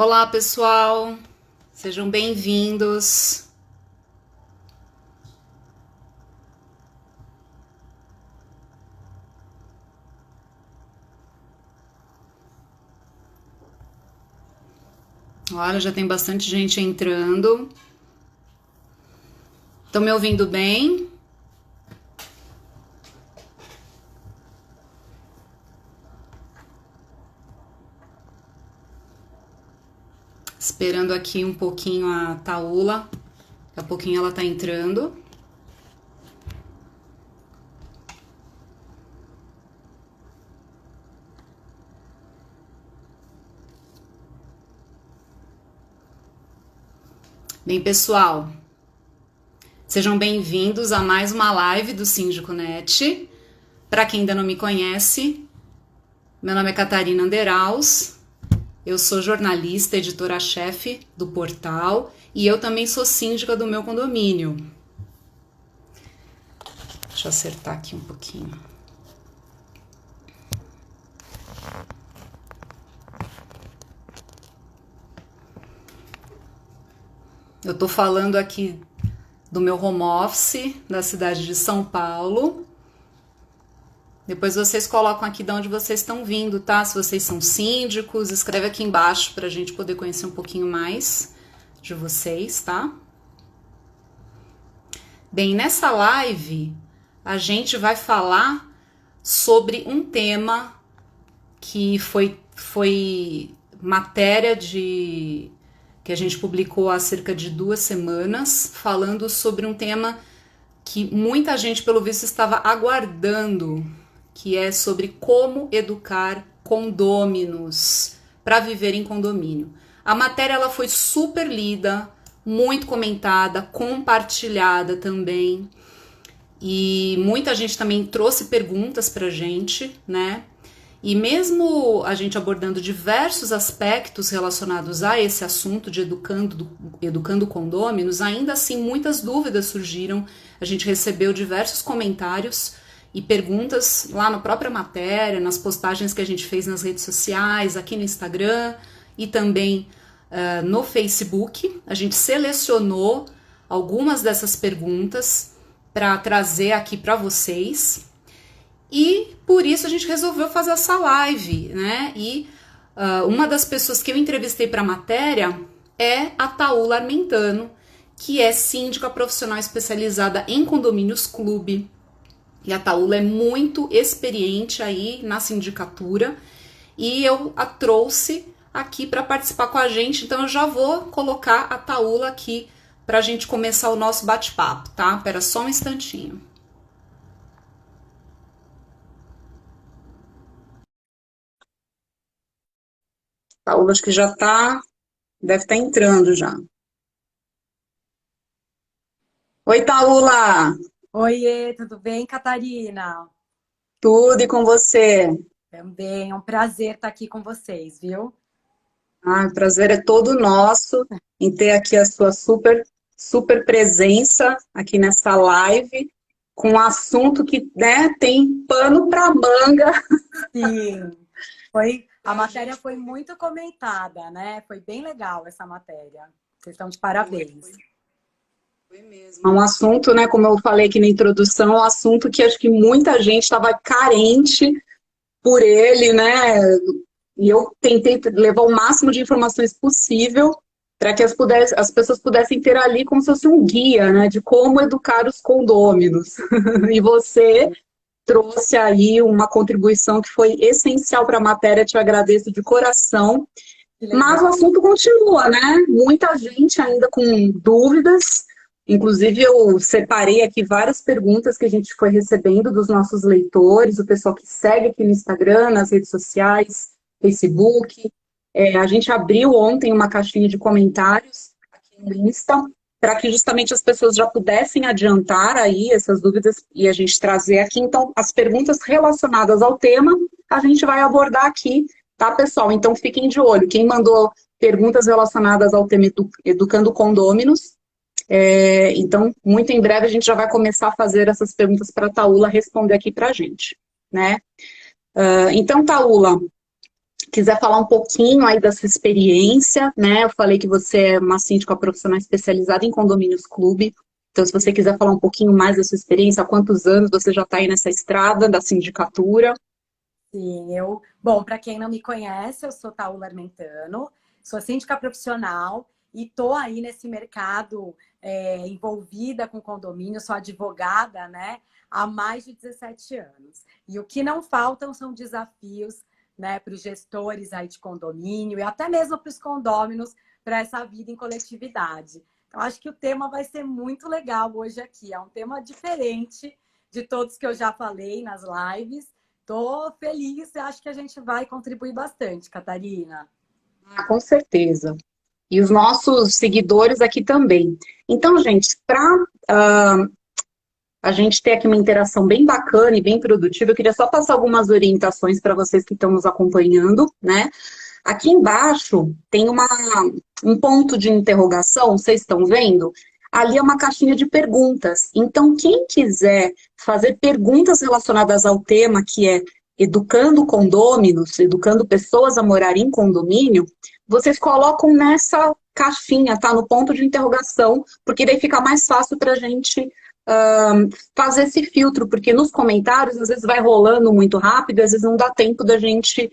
Olá, pessoal, sejam bem-vindos. Olha, já tem bastante gente entrando. Estão me ouvindo bem? Esperando aqui um pouquinho a Taula. Daqui a pouquinho ela tá entrando. Bem, pessoal, sejam bem-vindos a mais uma live do Síndico Net. Para quem ainda não me conhece, meu nome é Catarina Anderaus, eu sou jornalista, editora-chefe do portal e eu também sou síndica do meu condomínio. Deixa eu acertar aqui um pouquinho. Eu tô falando aqui do meu home office, da cidade de São Paulo. Depois vocês colocam aqui de onde vocês estão vindo, tá? Se vocês são síndicos, escreve aqui embaixo pra gente poder conhecer um pouquinho mais de vocês, tá? Bem, nessa live a gente vai falar sobre um tema que foi matéria que a gente publicou há cerca de 2 semanas, falando sobre um tema que muita gente, pelo visto, estava aguardando, que é sobre como educar condôminos para viver em condomínio. A matéria ela foi super lida, muito comentada, compartilhada também, e muita gente também trouxe perguntas pra gente, né? E mesmo a gente abordando diversos aspectos relacionados a esse assunto de educando condôminos, ainda assim muitas dúvidas surgiram. A gente recebeu diversos comentários e perguntas lá na própria matéria, nas postagens que a gente fez nas redes sociais, aqui no Instagram e também no Facebook. A gente selecionou algumas dessas perguntas para trazer aqui para vocês. E por isso a gente resolveu fazer essa live, né? E uma das pessoas que eu entrevistei para a matéria é a Taula Armentano, que é síndica profissional especializada em condomínios clube. E a Taula é muito experiente aí na sindicatura e eu a trouxe aqui para participar com a gente. Então eu já vou colocar a Taula aqui para a gente começar o nosso bate-papo, tá? Espera só um instantinho. Taula acho que já tá, deve estar entrando já. Oi, Taula! Oiê, tudo bem, Catarina? Tudo e com você? Também, é um prazer estar aqui com vocês, viu? Ah, o prazer é todo nosso em ter aqui a sua super presença aqui nessa live, com um assunto que, né, tem pano para manga. Sim, a matéria foi muito comentada, né? Foi bem legal essa matéria. Vocês estão de parabéns. Foi mesmo. É um assunto, né, como eu falei aqui na introdução, é um assunto que acho que muita gente estava carente por ele, né? E eu tentei levar o máximo de informações possível para que as pessoas pudessem ter ali como se fosse um guia, né, de como educar os condôminos. E você trouxe aí uma contribuição que foi essencial para a matéria, te agradeço de coração. Que Mas o legal. assunto continua, né? Muita gente ainda com dúvidas. Inclusive, eu separei aqui várias perguntas que a gente foi recebendo dos nossos leitores, o pessoal que segue aqui no Instagram, nas redes sociais, Facebook. A gente abriu ontem uma caixinha de comentários aqui no Insta, para que justamente as pessoas já pudessem adiantar aí essas dúvidas e a gente trazer aqui. Então, as perguntas relacionadas ao tema, a gente vai abordar aqui, tá, pessoal? Então, fiquem de olho. Quem mandou perguntas relacionadas ao tema Educando Condôminos, então, muito em breve a gente já vai começar a fazer essas perguntas para a Taula responder aqui para a gente, né? Então, Taula, quiser falar um pouquinho aí da sua experiência, né? Eu falei que você é uma síndica profissional especializada em condomínios clube. Então, se você quiser falar um pouquinho mais da sua experiência, há quantos anos você já está aí nessa estrada da sindicatura? Sim, bom, para quem não me conhece, eu sou Taula Armentano, sou síndica profissional e tô aí nesse mercado envolvida com condomínio, sou advogada, né, há mais de 17 anos. E o que não faltam são desafios, né, para os gestores aí de condomínio e até mesmo para os condôminos para essa vida em coletividade. Então, acho que o tema vai ser muito legal hoje aqui. É um tema diferente de todos que eu já falei nas lives. Tô feliz e acho que a gente vai contribuir bastante, Catarina. Ah, com certeza. E os nossos seguidores aqui também. Então, gente, para a gente ter aqui uma interação bem bacana e bem produtiva, eu queria só passar algumas orientações para vocês que estão nos acompanhando, né? Aqui embaixo tem um ponto de interrogação, vocês estão vendo? Ali é uma caixinha de perguntas. Então, quem quiser fazer perguntas relacionadas ao tema, que é educando condôminos, educando pessoas a morar em condomínio, vocês colocam nessa caixinha, tá? No ponto de interrogação, porque daí fica mais fácil para a gente fazer esse filtro, porque nos comentários às vezes vai rolando muito rápido, às vezes não dá tempo da gente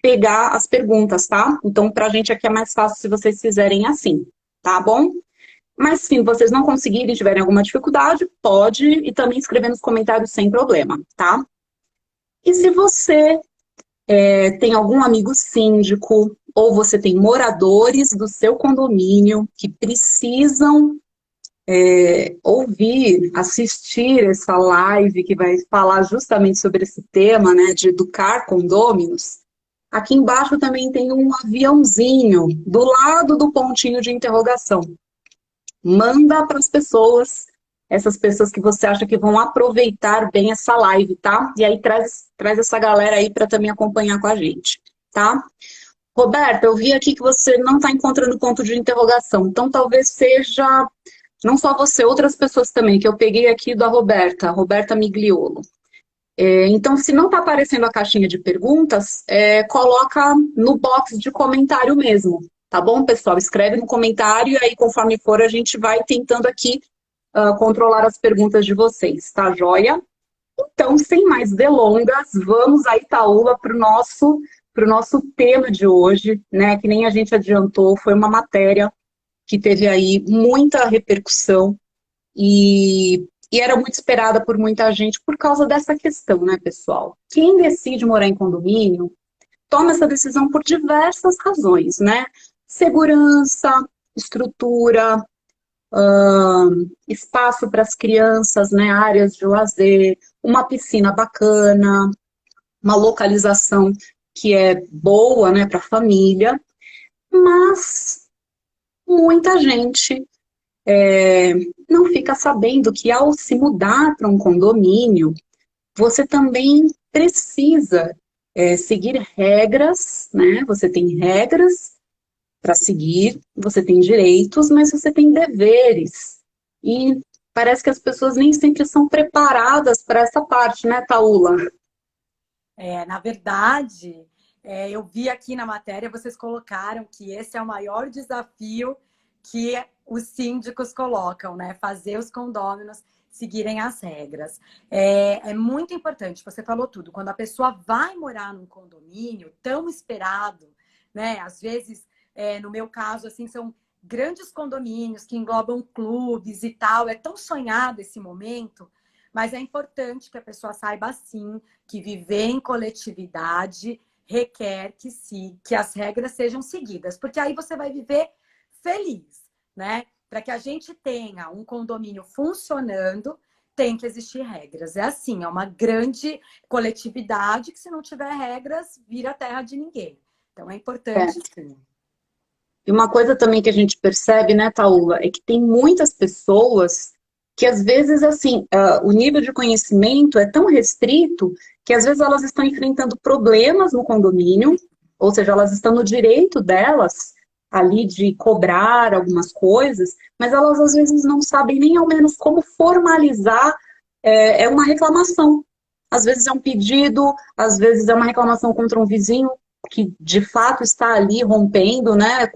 pegar as perguntas, tá? Então, pra gente aqui é mais fácil se vocês fizerem assim, tá bom? Mas se vocês não conseguirem, tiverem alguma dificuldade, pode e também escrever nos comentários sem problema, tá? E se você tem algum amigo síndico ou você tem moradores do seu condomínio que precisam ouvir, assistir essa live que vai falar justamente sobre esse tema, né, de educar condôminos, aqui embaixo também tem um aviãozinho do lado do pontinho de interrogação. Manda para as pessoas, essas pessoas que você acha que vão aproveitar bem essa live, tá? E aí traz essa galera aí para também acompanhar com a gente, tá? Roberta, eu vi aqui que você não está encontrando ponto de interrogação, então talvez seja não só você, outras pessoas também, que eu peguei aqui da Roberta Migliolo. Então, se não está aparecendo a caixinha de perguntas, coloca no box de comentário mesmo, tá bom, pessoal? Escreve no comentário e aí, conforme for, a gente vai tentando aqui controlar as perguntas de vocês, tá joia? Então, sem mais delongas, vamos aí, Taula, para o nosso tema de hoje, né? Que nem a gente adiantou, foi uma matéria que teve aí muita repercussão e era muito esperada por muita gente por causa dessa questão, né, pessoal? Quem decide morar em condomínio toma essa decisão por diversas razões, né? Segurança, estrutura, espaço para as crianças, né? Áreas de lazer, uma piscina bacana, uma localização que é boa, né, para a família, mas muita gente não fica sabendo que ao se mudar para um condomínio, você também precisa seguir regras, né? Você tem regras para seguir, você tem direitos, mas você tem deveres. E parece que as pessoas nem sempre são preparadas para essa parte, né, Taula? Na verdade, eu vi aqui na matéria, vocês colocaram que esse é o maior desafio que os síndicos colocam, né? Fazer os condôminos seguirem as regras. É muito importante, você falou tudo. Quando a pessoa vai morar num condomínio tão esperado, né? Às vezes, no meu caso, assim, são grandes condomínios que englobam clubes e tal. É tão sonhado esse momento, mas é importante que a pessoa saiba, sim, que viver em coletividade requer que as regras sejam seguidas, porque aí você vai viver feliz, né? Para que a gente tenha um condomínio funcionando, tem que existir regras. É assim, é uma grande coletividade que, se não tiver regras, vira terra de ninguém. Então é importante, sim. E uma coisa também que a gente percebe, né, Taula, é que tem muitas pessoas que às vezes, assim, o nível de conhecimento é tão restrito que às vezes elas estão enfrentando problemas no condomínio, ou seja, elas estão no direito delas ali de cobrar algumas coisas, mas elas às vezes não sabem nem ao menos como formalizar uma reclamação. Às vezes é um pedido, às vezes é uma reclamação contra um vizinho que de fato está ali rompendo, né,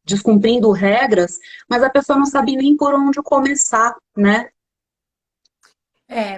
descumprindo regras, mas a pessoa não sabe nem por onde começar, né?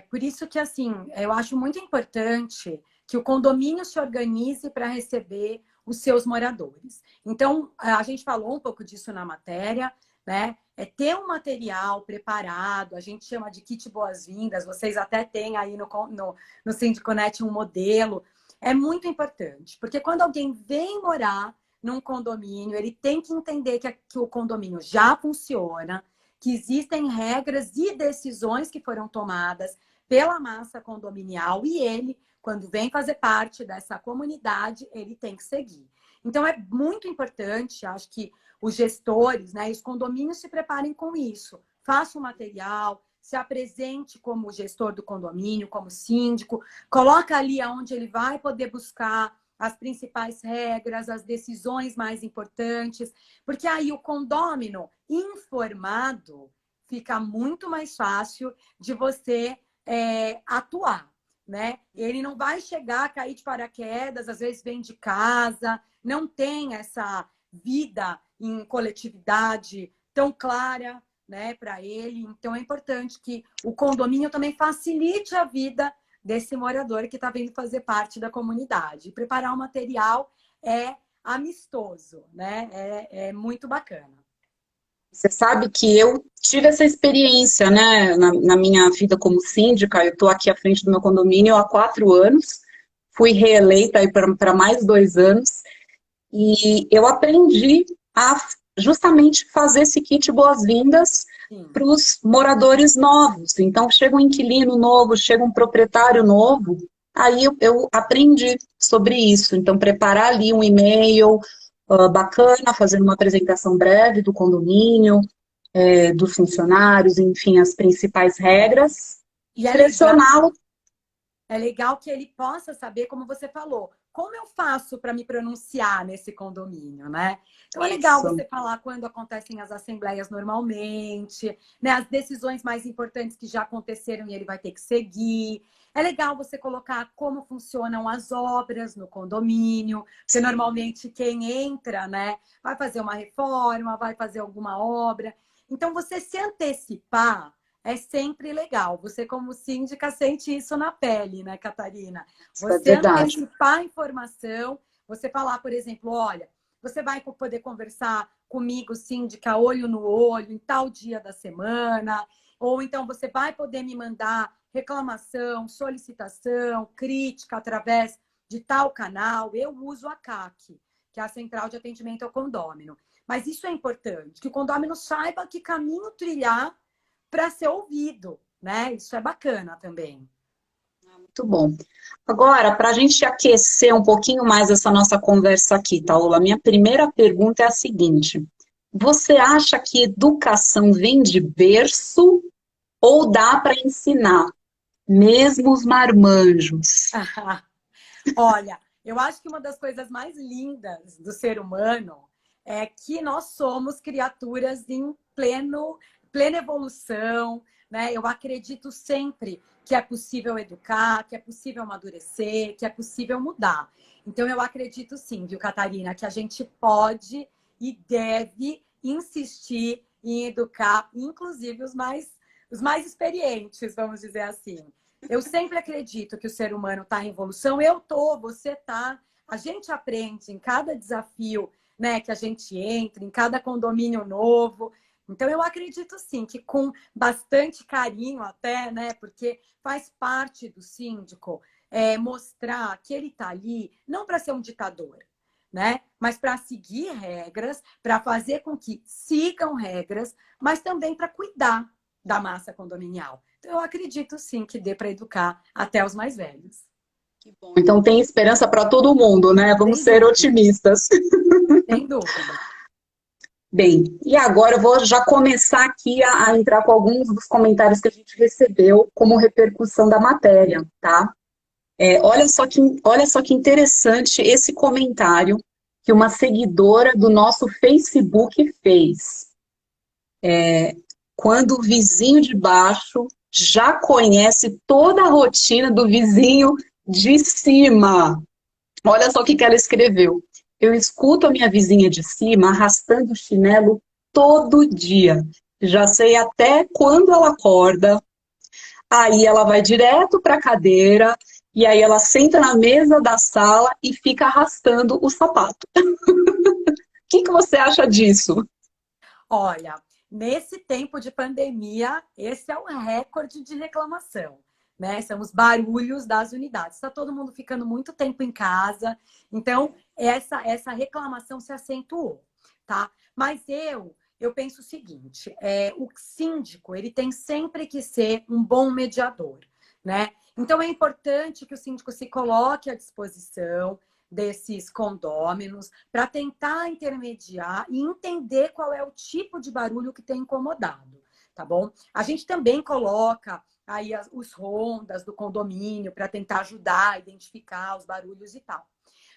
Por isso que, assim, eu acho muito importante que o condomínio se organize para receber os seus moradores. Então, a gente falou um pouco disso na matéria, né? É ter um material preparado, a gente chama de kit boas-vindas, vocês até têm aí no Sindiconet um modelo. É muito importante, porque quando alguém vem morar num condomínio, ele tem que entender que o condomínio já funciona, que existem regras e decisões que foram tomadas pela massa condominial e ele, quando vem fazer parte dessa comunidade, ele tem que seguir. Então, é muito importante, acho que os gestores, né, os condomínios se preparem com isso. Faça o material, se apresente como gestor do condomínio, como síndico, coloca ali onde ele vai poder buscar as principais regras, as decisões mais importantes, porque aí o condômino informado fica muito mais fácil de você atuar, né? Ele não vai chegar, cair de paraquedas, às vezes vem de casa, não tem essa vida em coletividade tão clara, né, para ele. Então é importante que o condomínio também facilite a vida desse morador que está vindo fazer parte da comunidade. Preparar o material é amistoso, né? É muito bacana. Você sabe que eu tive essa experiência, né, na minha vida como síndica. Eu estou aqui à frente do meu condomínio há 4 anos, fui reeleita para mais 2 anos, e eu aprendi a justamente fazer esse kit boas-vindas para os moradores novos. Então, chega um inquilino novo, chega um proprietário novo, aí eu aprendi sobre isso. Então, preparar ali um e-mail bacana, fazendo uma apresentação breve do condomínio, dos funcionários, enfim, as principais regras, e selecioná-lo. É legal que ele possa saber, como você falou, como eu faço para me pronunciar nesse condomínio, né? Então é legal você falar quando acontecem as assembleias normalmente, né? As decisões mais importantes que já aconteceram e ele vai ter que seguir. É legal você colocar como funcionam as obras no condomínio, porque normalmente quem entra, né, vai fazer uma reforma, vai fazer alguma obra. Então você se antecipar é sempre legal. Você, como síndica, sente isso na pele, né, Catarina? Você antecipar a informação, você falar, por exemplo, olha, você vai poder conversar comigo, síndica, olho no olho, em tal dia da semana, ou então você vai poder me mandar reclamação, solicitação, crítica através de tal canal. Eu uso a CAC, que é a Central de Atendimento ao Condômino. Mas isso é importante, que o condômino saiba que caminho trilhar para ser ouvido, né? Isso é bacana também. Muito bom. Agora, para a gente aquecer um pouquinho mais essa nossa conversa aqui, Taula, minha primeira pergunta é a seguinte: você acha que educação vem de berço ou dá para ensinar, mesmo os marmanjos? Olha, eu acho que uma das coisas mais lindas do ser humano é que nós somos criaturas em plena evolução, né? Eu acredito sempre que é possível educar, que é possível amadurecer, que é possível mudar. Então, eu acredito sim, viu, Catarina, que a gente pode e deve insistir em educar, inclusive os mais experientes, vamos dizer assim. Eu sempre acredito que o ser humano está em evolução. Eu tô, você tá. A gente aprende em cada desafio, né, que a gente entra, em cada condomínio novo. Então, eu acredito sim que com bastante carinho até, né? Porque faz parte do síndico mostrar que ele está ali não para ser um ditador, né? Mas para seguir regras, para fazer com que sigam regras, mas também para cuidar da massa condominial. Então, eu acredito sim que dê para educar até os mais velhos. Então tem esperança para todo mundo, né? Vamos ser otimistas. Sem dúvida. Bem, e agora eu vou já começar aqui a entrar com alguns dos comentários que a gente recebeu como repercussão da matéria, tá? Olha só que interessante esse comentário que uma seguidora do nosso Facebook fez. Quando o vizinho de baixo já conhece toda a rotina do vizinho de cima. Olha só o que ela escreveu. Eu escuto a minha vizinha de cima arrastando o chinelo todo dia. Já sei até quando ela acorda. Aí ela vai direto para a cadeira e aí ela senta na mesa da sala e fica arrastando o sapato. O que você acha disso? Olha, nesse tempo de pandemia, esse é um recorde de reclamação, né? São os barulhos das unidades. Está todo mundo ficando muito tempo em casa, então essa reclamação se acentuou, tá? Mas eu penso o seguinte, o síndico, ele tem sempre que ser um bom mediador, né? Então é importante que o síndico se coloque à disposição desses condôminos para tentar intermediar e entender qual é o tipo de barulho que tem incomodado, tá bom? A gente também coloca aí os rondas do condomínio para tentar ajudar a identificar os barulhos e tal.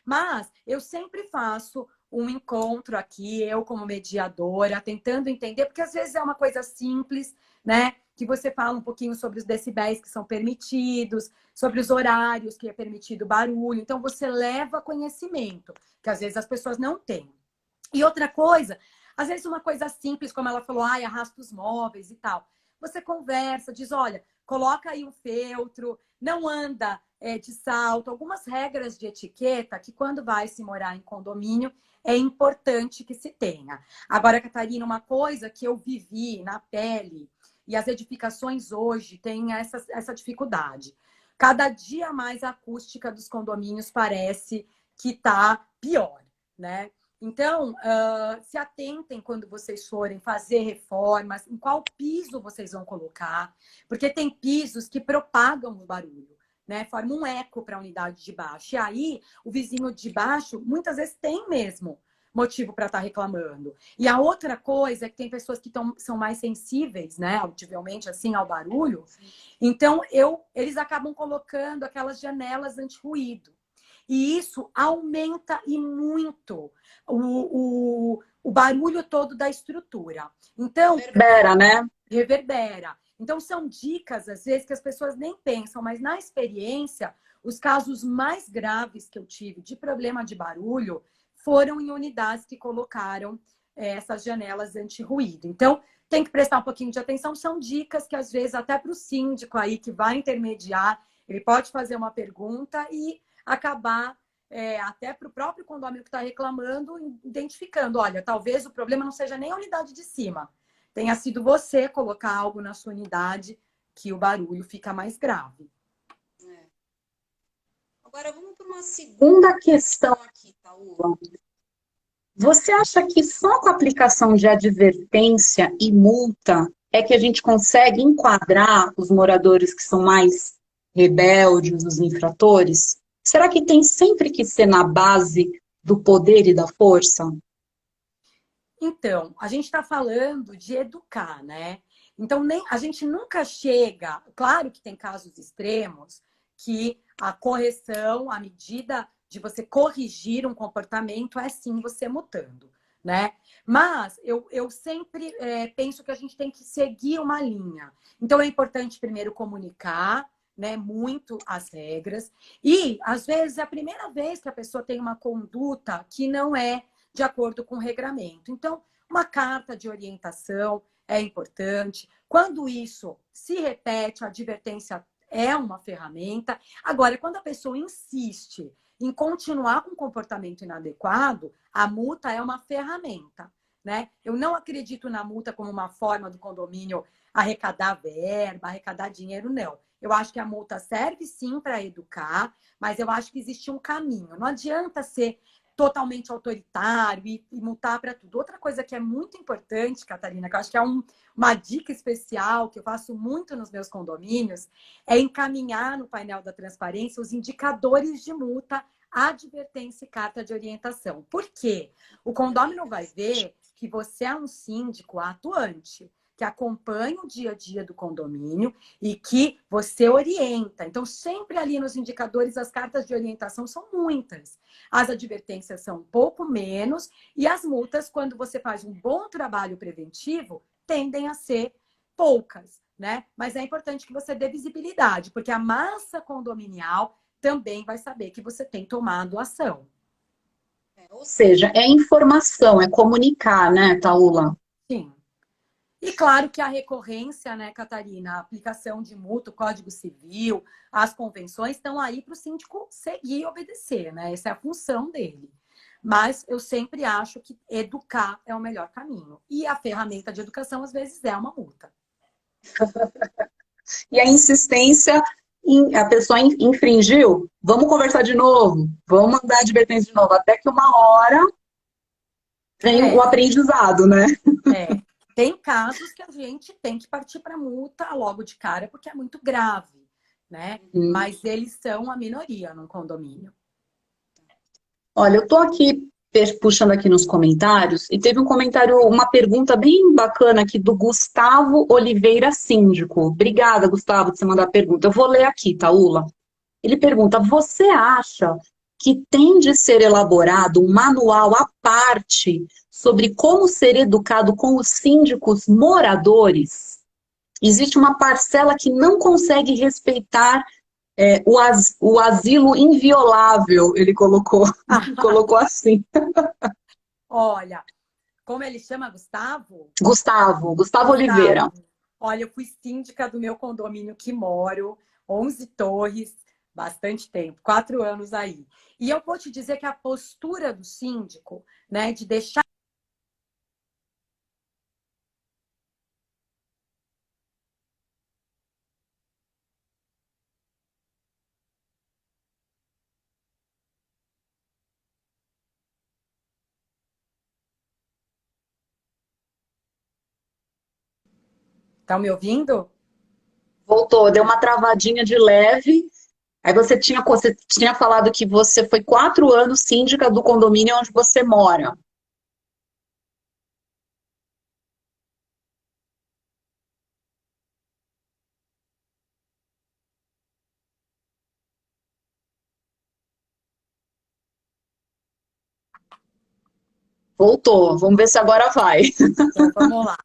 Mas eu sempre faço um encontro aqui, eu como mediadora, tentando entender, porque às vezes é uma coisa simples, né? Que você fala um pouquinho sobre os decibéis que são permitidos, sobre os horários que é permitido barulho. Então, você leva conhecimento, que às vezes as pessoas não têm. E outra coisa, às vezes uma coisa simples, como ela falou, ai, arrasta os móveis e tal. Você conversa, diz, olha, coloca aí um feltro, não anda de salto, algumas regras de etiqueta que quando vai se morar em condomínio é importante que se tenha. Agora, Catarina, uma coisa que eu vivi na pele, e as edificações hoje têm essa dificuldade. Cada dia mais a acústica dos condomínios parece que está pior, né? Então, se atentem quando vocês forem fazer reformas, em qual piso vocês vão colocar, porque tem pisos que propagam o barulho, né? Forma um eco para a unidade de baixo. E aí, o vizinho de baixo, muitas vezes, tem mesmo motivo para estar reclamando. E a outra coisa é que tem pessoas que são mais sensíveis, né, audivelmente, assim, ao barulho. Então, eles acabam colocando aquelas janelas anti-ruído. E isso aumenta e muito o barulho todo da estrutura. Então, Reverbera, né? reverbera. Então, são dicas, às vezes, que as pessoas nem pensam, mas na experiência, os casos mais graves que eu tive de problema de barulho foram em unidades que colocaram essas janelas anti-ruído. Então, tem que prestar um pouquinho de atenção. São dicas que, às vezes, até para o síndico aí que vai intermediar, ele pode fazer uma pergunta e acabar, até para o próprio condomínio que está reclamando, identificando, olha, talvez o problema não seja nem a unidade de cima, tenha sido você colocar algo na sua unidade que o barulho fica mais grave. Agora vamos para uma segunda questão aqui, Paula. Você acha que só com a aplicação de advertência e multa é que a gente consegue enquadrar os moradores que são mais rebeldes, os infratores? Será que tem sempre que ser na base do poder e da força? Então, a gente está falando de educar, né? Então, a gente nunca chega. Claro que tem casos extremos que a correção, a medida de você corrigir um comportamento é sim você mutando, né? Mas eu sempre penso que a gente tem que seguir uma linha. Então, é importante primeiro comunicar, né, muito as regras. E, às vezes, é a primeira vez que a pessoa tem uma conduta que não é de acordo com o regramento. Então, uma carta de orientação é importante. Quando isso se repete, a advertência é uma ferramenta. Agora, quando a pessoa insiste em continuar com um comportamento inadequado, a multa é uma ferramenta, né? Eu não acredito na multa como uma forma do condomínio arrecadar verba, arrecadar dinheiro, não. Eu acho que a multa serve sim para educar, mas eu acho que existe um caminho. Não adianta ser totalmente autoritário e multar para tudo. Outra coisa que é muito importante, Catarina, que eu acho que é uma dica especial que eu faço muito nos meus condomínios, é encaminhar no painel da transparência os indicadores de multa, advertência e carta de orientação. Por quê? O condômino vai ver que você é um síndico atuante, que acompanha o dia a dia do condomínio e que você orienta. Então, sempre ali nos indicadores, as cartas de orientação são muitas. As advertências são um pouco menos e as multas, quando você faz um bom trabalho preventivo, tendem a ser poucas, né? Mas é importante que você dê visibilidade, porque a massa condominial também vai saber que você tem tomado ação. Ou seja, é informação, é comunicar, né, Taula? Sim. E claro que a recorrência, né, Catarina, a aplicação de multa, o Código Civil, as convenções estão aí para o síndico seguir e obedecer, né? Essa é a função dele. Mas eu sempre acho que educar é o melhor caminho. E a ferramenta de educação, às vezes, é uma multa. E a insistência, a pessoa infringiu, vamos conversar de novo, vamos mandar advertência de novo, até que uma hora vem o aprendizado, né? É. Tem casos que a gente tem que partir para multa logo de cara, porque é muito grave, né? Mas eles são a minoria num condomínio. Olha, eu tô aqui puxando aqui nos comentários e teve um comentário, uma pergunta bem bacana aqui do Gustavo Oliveira Síndico. Obrigada, Gustavo, por você mandar a pergunta. Eu vou ler aqui, Taula. Ele pergunta: você acha que tem de ser elaborado um manual à parte sobre como ser educado com os síndicos moradores? Existe uma parcela que não consegue respeitar o asilo inviolável, ele colocou assim. Olha, como ele chama, Gustavo? Gustavo Oliveira. Olha, eu fui síndica do meu condomínio que moro, 11 torres, bastante tempo, 4 anos aí. E eu vou te dizer que a postura do síndico, né, de deixar... Estão me ouvindo? Voltou, deu uma travadinha de leve. Aí você tinha falado que você foi 4 anos síndica do condomínio onde você mora. Voltou. Vamos ver se agora vai. Então, vamos lá.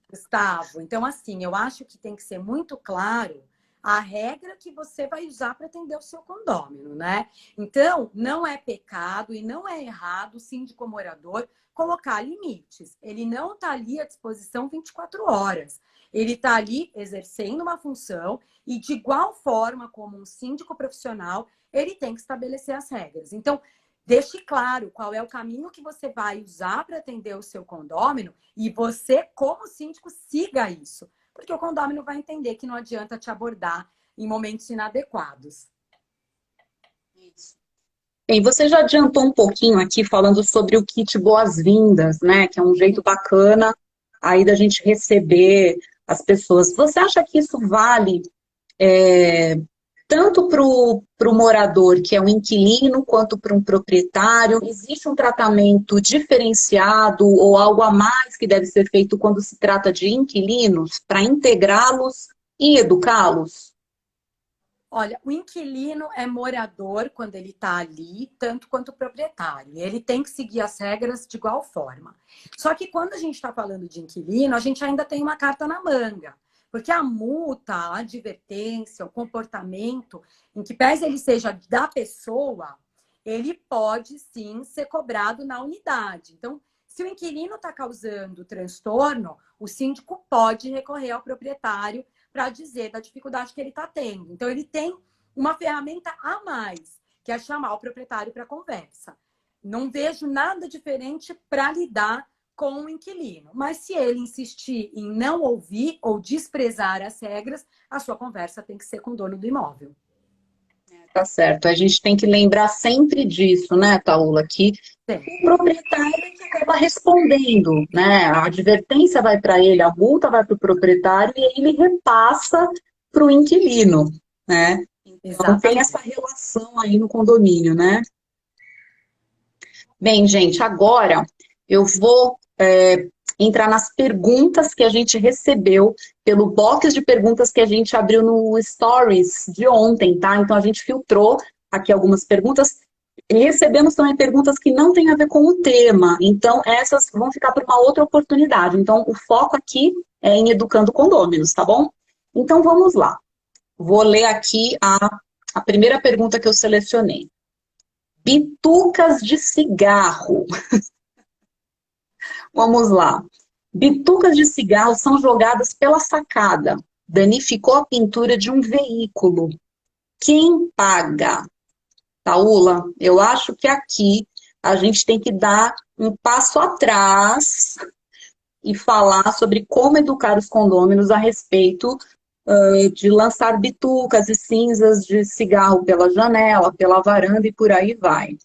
Gustavo, então assim, eu acho que tem que ser muito claro a regra que você vai usar para atender o seu condômino, né? Então, não é pecado e não é errado o síndico morador colocar limites. Ele não está ali à disposição 24 horas. Ele está ali exercendo uma função e, de igual forma como um síndico profissional, ele tem que estabelecer as regras. Então, deixe claro qual é o caminho que você vai usar para atender o seu condômino e você, como síndico, siga isso. Porque o condômino vai entender que não adianta te abordar em momentos inadequados. Bem, você já adiantou um pouquinho aqui falando sobre o kit boas-vindas, né? Que é um jeito bacana aí da gente receber as pessoas. Você acha que isso vale tanto para o morador, que é um inquilino, quanto para um proprietário? Existe um tratamento diferenciado ou algo a mais que deve ser feito quando se trata de inquilinos para integrá-los e educá-los? Olha, o inquilino é morador quando ele está ali, tanto quanto o proprietário. E ele tem que seguir as regras de igual forma. Só que quando a gente está falando de inquilino, a gente ainda tem uma carta na manga. Porque a multa, a advertência, o comportamento, em que pese ele seja da pessoa, ele pode sim ser cobrado na unidade. Então, se o inquilino está causando transtorno, o síndico pode recorrer ao proprietário para dizer da dificuldade que ele está tendo. Então, ele tem uma ferramenta a mais, que é chamar o proprietário para conversa. Não vejo nada diferente para lidar com o inquilino. Mas se ele insistir em não ouvir ou desprezar as regras, a sua conversa tem que ser com o dono do imóvel. Tá certo. A gente tem que lembrar sempre disso, né, Taula? Que o proprietário é que acaba respondendo, né? A advertência vai para ele, a multa vai para o proprietário e ele repassa para o inquilino, né? Então tem essa relação aí no condomínio, né? Bem, gente, agora eu vou entrar nas perguntas que a gente recebeu pelo box de perguntas que a gente abriu no Stories de ontem, tá? Então a gente filtrou aqui algumas perguntas e recebemos também perguntas que não têm a ver com o tema. Então essas vão ficar para uma outra oportunidade. Então o foco aqui é em educando condôminos, tá bom? Então vamos lá. Vou ler aqui A primeira pergunta que eu selecionei. Bitucas de cigarro. Vamos lá. Bitucas de cigarro são jogadas pela sacada. Danificou a pintura de um veículo. Quem paga? Paula, eu acho que aqui a gente tem que dar um passo atrás e falar sobre como educar os condôminos a respeito de lançar bitucas e cinzas de cigarro pela janela, pela varanda e por aí vai.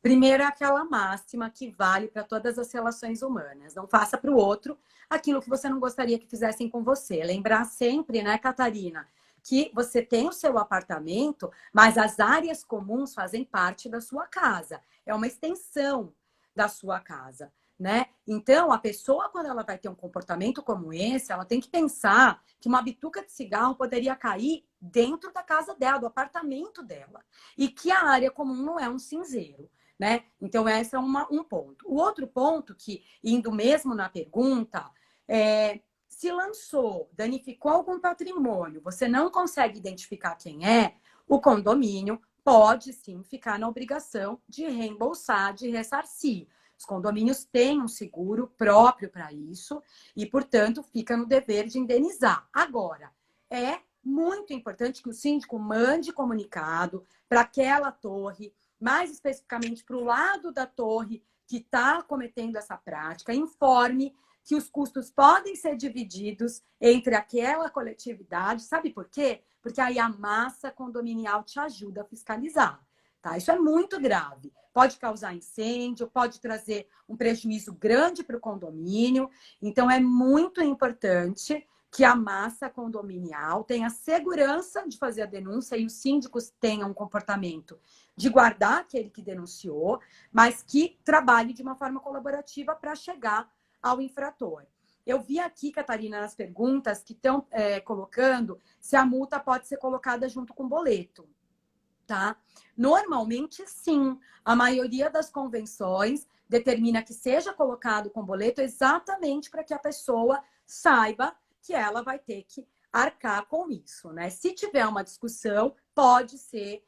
Primeiro é aquela máxima que vale para todas as relações humanas. Não faça para o outro aquilo que você não gostaria que fizessem com você. Lembrar sempre, né, Catarina, que você tem o seu apartamento, mas as áreas comuns fazem parte da sua casa. É uma extensão da sua casa, né? Então, a pessoa, quando ela vai ter um comportamento como esse, ela tem que pensar que uma bituca de cigarro poderia cair dentro da casa dela, do apartamento dela. E que a área comum não é um cinzeiro, né? Então, esse é um ponto. O outro ponto, que indo mesmo na pergunta, se lançou, danificou algum patrimônio, você não consegue identificar quem é, o condomínio pode sim ficar na obrigação de reembolsar, de ressarcir. Os condomínios têm um seguro próprio para isso e, portanto, fica no dever de indenizar. Agora, é muito importante que o síndico mande comunicado para aquela torre, mais especificamente para o lado da torre que está cometendo essa prática, informe que os custos podem ser divididos entre aquela coletividade. Sabe por quê? Porque aí a massa condominial te ajuda a fiscalizar. Tá? Isso é muito grave. Pode causar incêndio, pode trazer um prejuízo grande para o condomínio. Então, é muito importante que a massa condominial tenha segurança de fazer a denúncia e os síndicos tenham um comportamento de guardar aquele que denunciou, mas que trabalhe de uma forma colaborativa para chegar ao infrator. Eu vi aqui, Catarina, nas perguntas que estão colocando se a multa pode ser colocada junto com o boleto. Tá? Normalmente, sim. A maioria das convenções determina que seja colocado com boleto exatamente para que a pessoa saiba que ela vai ter que arcar com isso, né? Se tiver uma discussão, pode ser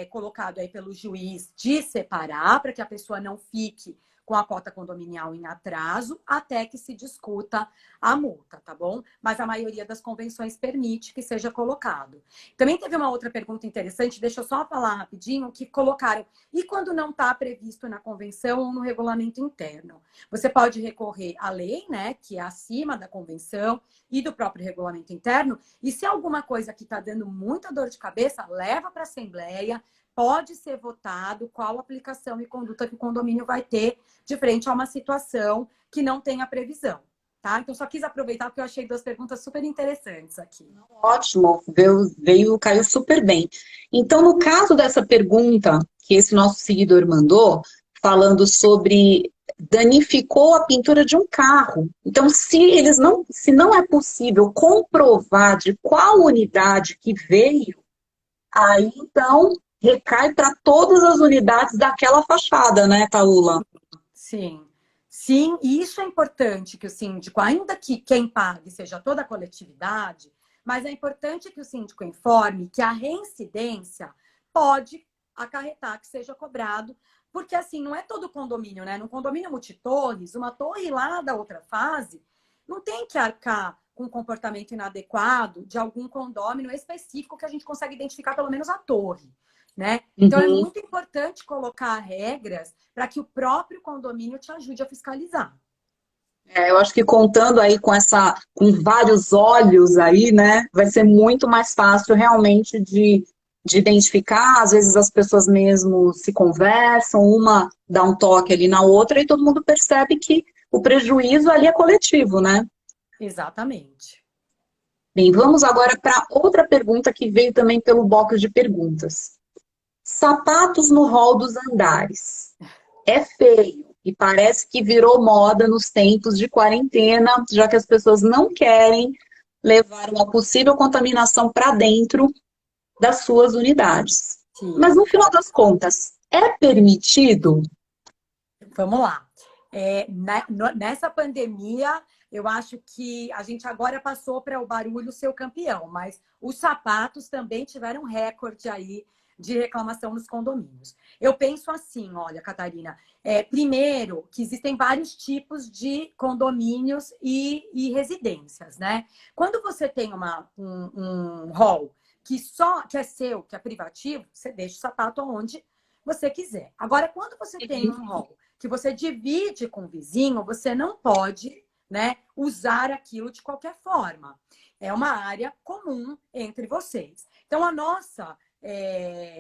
colocado aí pelo juiz de separar para que a pessoa não fique com a cota condominial em atraso até que se discuta a multa, tá bom? Mas a maioria das convenções permite que seja colocado. Também teve uma outra pergunta interessante, deixa eu só falar rapidinho, que colocaram, e quando não está previsto na convenção ou no regulamento interno? Você pode recorrer à lei, né, que é acima da convenção e do próprio regulamento interno, e se alguma coisa que está dando muita dor de cabeça, leva para a Assembleia, pode ser votado qual aplicação e conduta que o condomínio vai ter de frente a uma situação que não tenha previsão, tá? Então, só quis aproveitar porque eu achei duas perguntas super interessantes aqui. Ótimo, caiu super bem. Então, no caso dessa pergunta que esse nosso seguidor mandou, falando sobre danificou a pintura de um carro. Então, se não é possível comprovar de qual unidade que veio, aí então recai para todas as unidades daquela fachada, né, Paula? Sim. Sim, e isso é importante que o síndico, ainda que quem pague seja toda a coletividade, mas é importante que o síndico informe que a reincidência pode acarretar que seja cobrado, porque assim, não é todo condomínio, né? No condomínio multitorres, uma torre lá da outra fase, não tem que arcar com um comportamento inadequado de algum condômino específico que a gente consegue identificar pelo menos a torre. Né? Então, é muito importante colocar regras para que o próprio condomínio te ajude a fiscalizar. Eu acho que contando aí com vários olhos aí, né, vai ser muito mais fácil realmente de identificar. Às vezes as pessoas mesmo se conversam, uma dá um toque ali na outra e todo mundo percebe que o prejuízo ali é coletivo, né? Exatamente. Bem, vamos agora para outra pergunta que veio também pelo bloco de perguntas. Sapatos no hall dos andares. É feio e parece que virou moda nos tempos de quarentena, já que as pessoas não querem levar uma possível contaminação para dentro das suas unidades. Sim. Mas no final das contas, é permitido? Vamos lá. Nessa pandemia, eu acho que a gente agora passou para o barulho ser o campeão, mas os sapatos também tiveram recorde aí de reclamação nos condomínios. Eu penso assim, olha, Catarina, primeiro que existem vários tipos de condomínios e residências, né? Quando você tem um hall que é seu, que é privativo, você deixa o sapato onde você quiser. Agora, quando você tem um hall que você divide com o vizinho, você não pode, né, usar aquilo de qualquer forma. É uma área comum entre vocês. Então, a nossa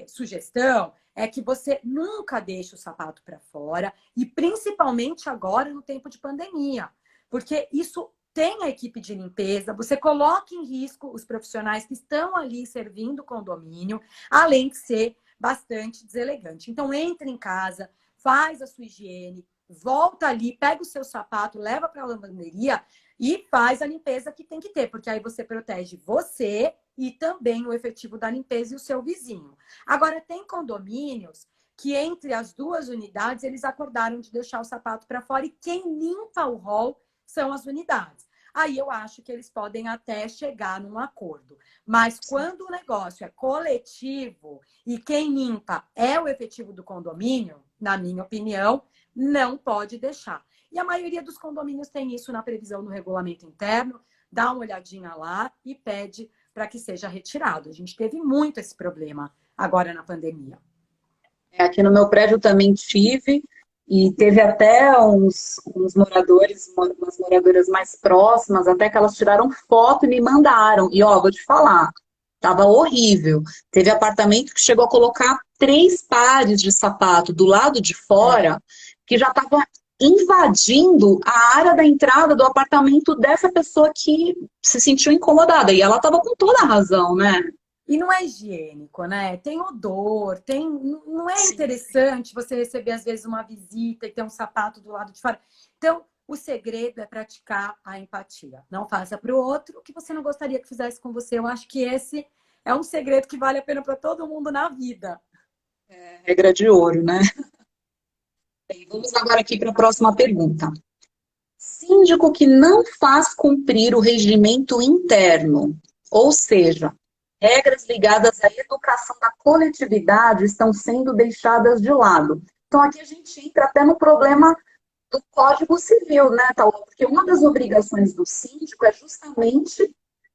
sugestão é que você nunca deixe o sapato para fora, e principalmente agora no tempo de pandemia, porque isso tem a equipe de limpeza, você coloca em risco os profissionais que estão ali servindo o condomínio, além de ser bastante deselegante. Então, entre em casa, faz a sua higiene, volta ali, pega o seu sapato, leva para a lavanderia e faz a limpeza que tem que ter, porque aí você protege você e também o efetivo da limpeza e o seu vizinho. Agora, tem condomínios que entre as duas unidades eles acordaram de deixar o sapato para fora, e quem limpa o hall são as unidades. Aí eu acho que eles podem até chegar num acordo. Mas quando o negócio é coletivo e quem limpa é o efetivo do condomínio, na minha opinião, não pode deixar. E a maioria dos condomínios tem isso na previsão do regulamento interno, dá uma olhadinha lá e pede para que seja retirado. A gente teve muito esse problema agora na pandemia. Aqui no meu prédio também tive, e teve até uns moradores, umas moradoras mais próximas, até que elas tiraram foto e me mandaram. E ó, vou te falar, tava horrível. Teve apartamento que chegou a colocar 3 pares de sapato do lado de fora, que já estava invadindo a área da entrada do apartamento dessa pessoa que se sentiu incomodada. E ela estava com toda a razão, né? E não é higiênico, né? Tem odor, não é interessante você receber, às vezes, uma visita e ter um sapato do lado de fora. Então, o segredo é praticar a empatia. Não faça para o outro o que você não gostaria que fizesse com você. Eu acho que esse é um segredo que vale a pena para todo mundo na vida. Regra de ouro, né? Bem, vamos agora aqui para a próxima pergunta. Síndico que não faz cumprir o regimento interno, ou seja, regras ligadas à educação da coletividade estão sendo deixadas de lado. Então, aqui a gente entra até no problema do Código Civil, né, Tauan? Porque uma das obrigações do síndico é justamente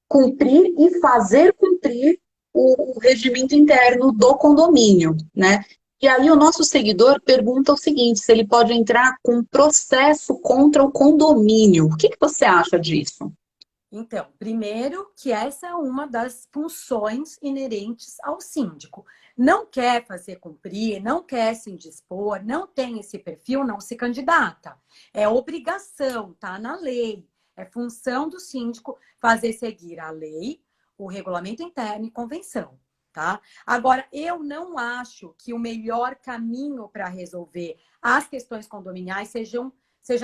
cumprir e fazer cumprir o regimento interno do condomínio, né? E aí o nosso seguidor pergunta o seguinte, se ele pode entrar com processo contra o condomínio. O que você acha disso? Então, primeiro que essa é uma das funções inerentes ao síndico. Não quer fazer cumprir, não quer se indispor, não tem esse perfil, não se candidata. É obrigação, tá na lei. É função do síndico fazer seguir a lei, o regulamento interno e convenção, tá? Agora, eu não acho que o melhor caminho para resolver as questões condominiais seja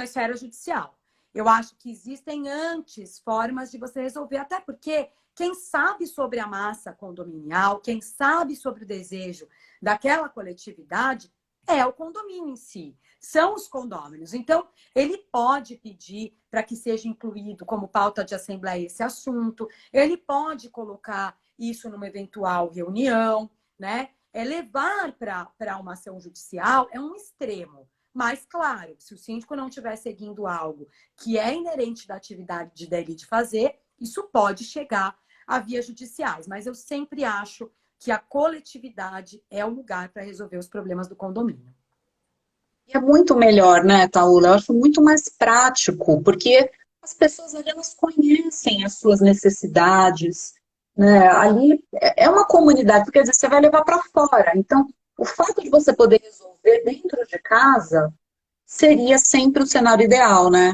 a esfera judicial. Eu acho que existem antes formas de você resolver, até porque quem sabe sobre a massa condominial, quem sabe sobre o desejo daquela coletividade é o condomínio em si, são os condôminos. Então, ele pode pedir para que seja incluído como pauta de assembleia esse assunto, ele pode colocar isso numa eventual reunião, né? Levar para uma ação judicial é um extremo. Mas, claro, se o síndico não estiver seguindo algo que é inerente da atividade dele de fazer, isso pode chegar a vias judiciais. Mas eu sempre acho que a coletividade é o lugar para resolver os problemas do condomínio. E é muito melhor, né, Taula? Eu acho muito mais prático, porque as pessoas ali, elas conhecem as suas necessidades, né? Ali é uma comunidade, quer dizer, você vai levar para fora. Então, o fato de você poder resolver dentro de casa seria sempre o cenário ideal, né?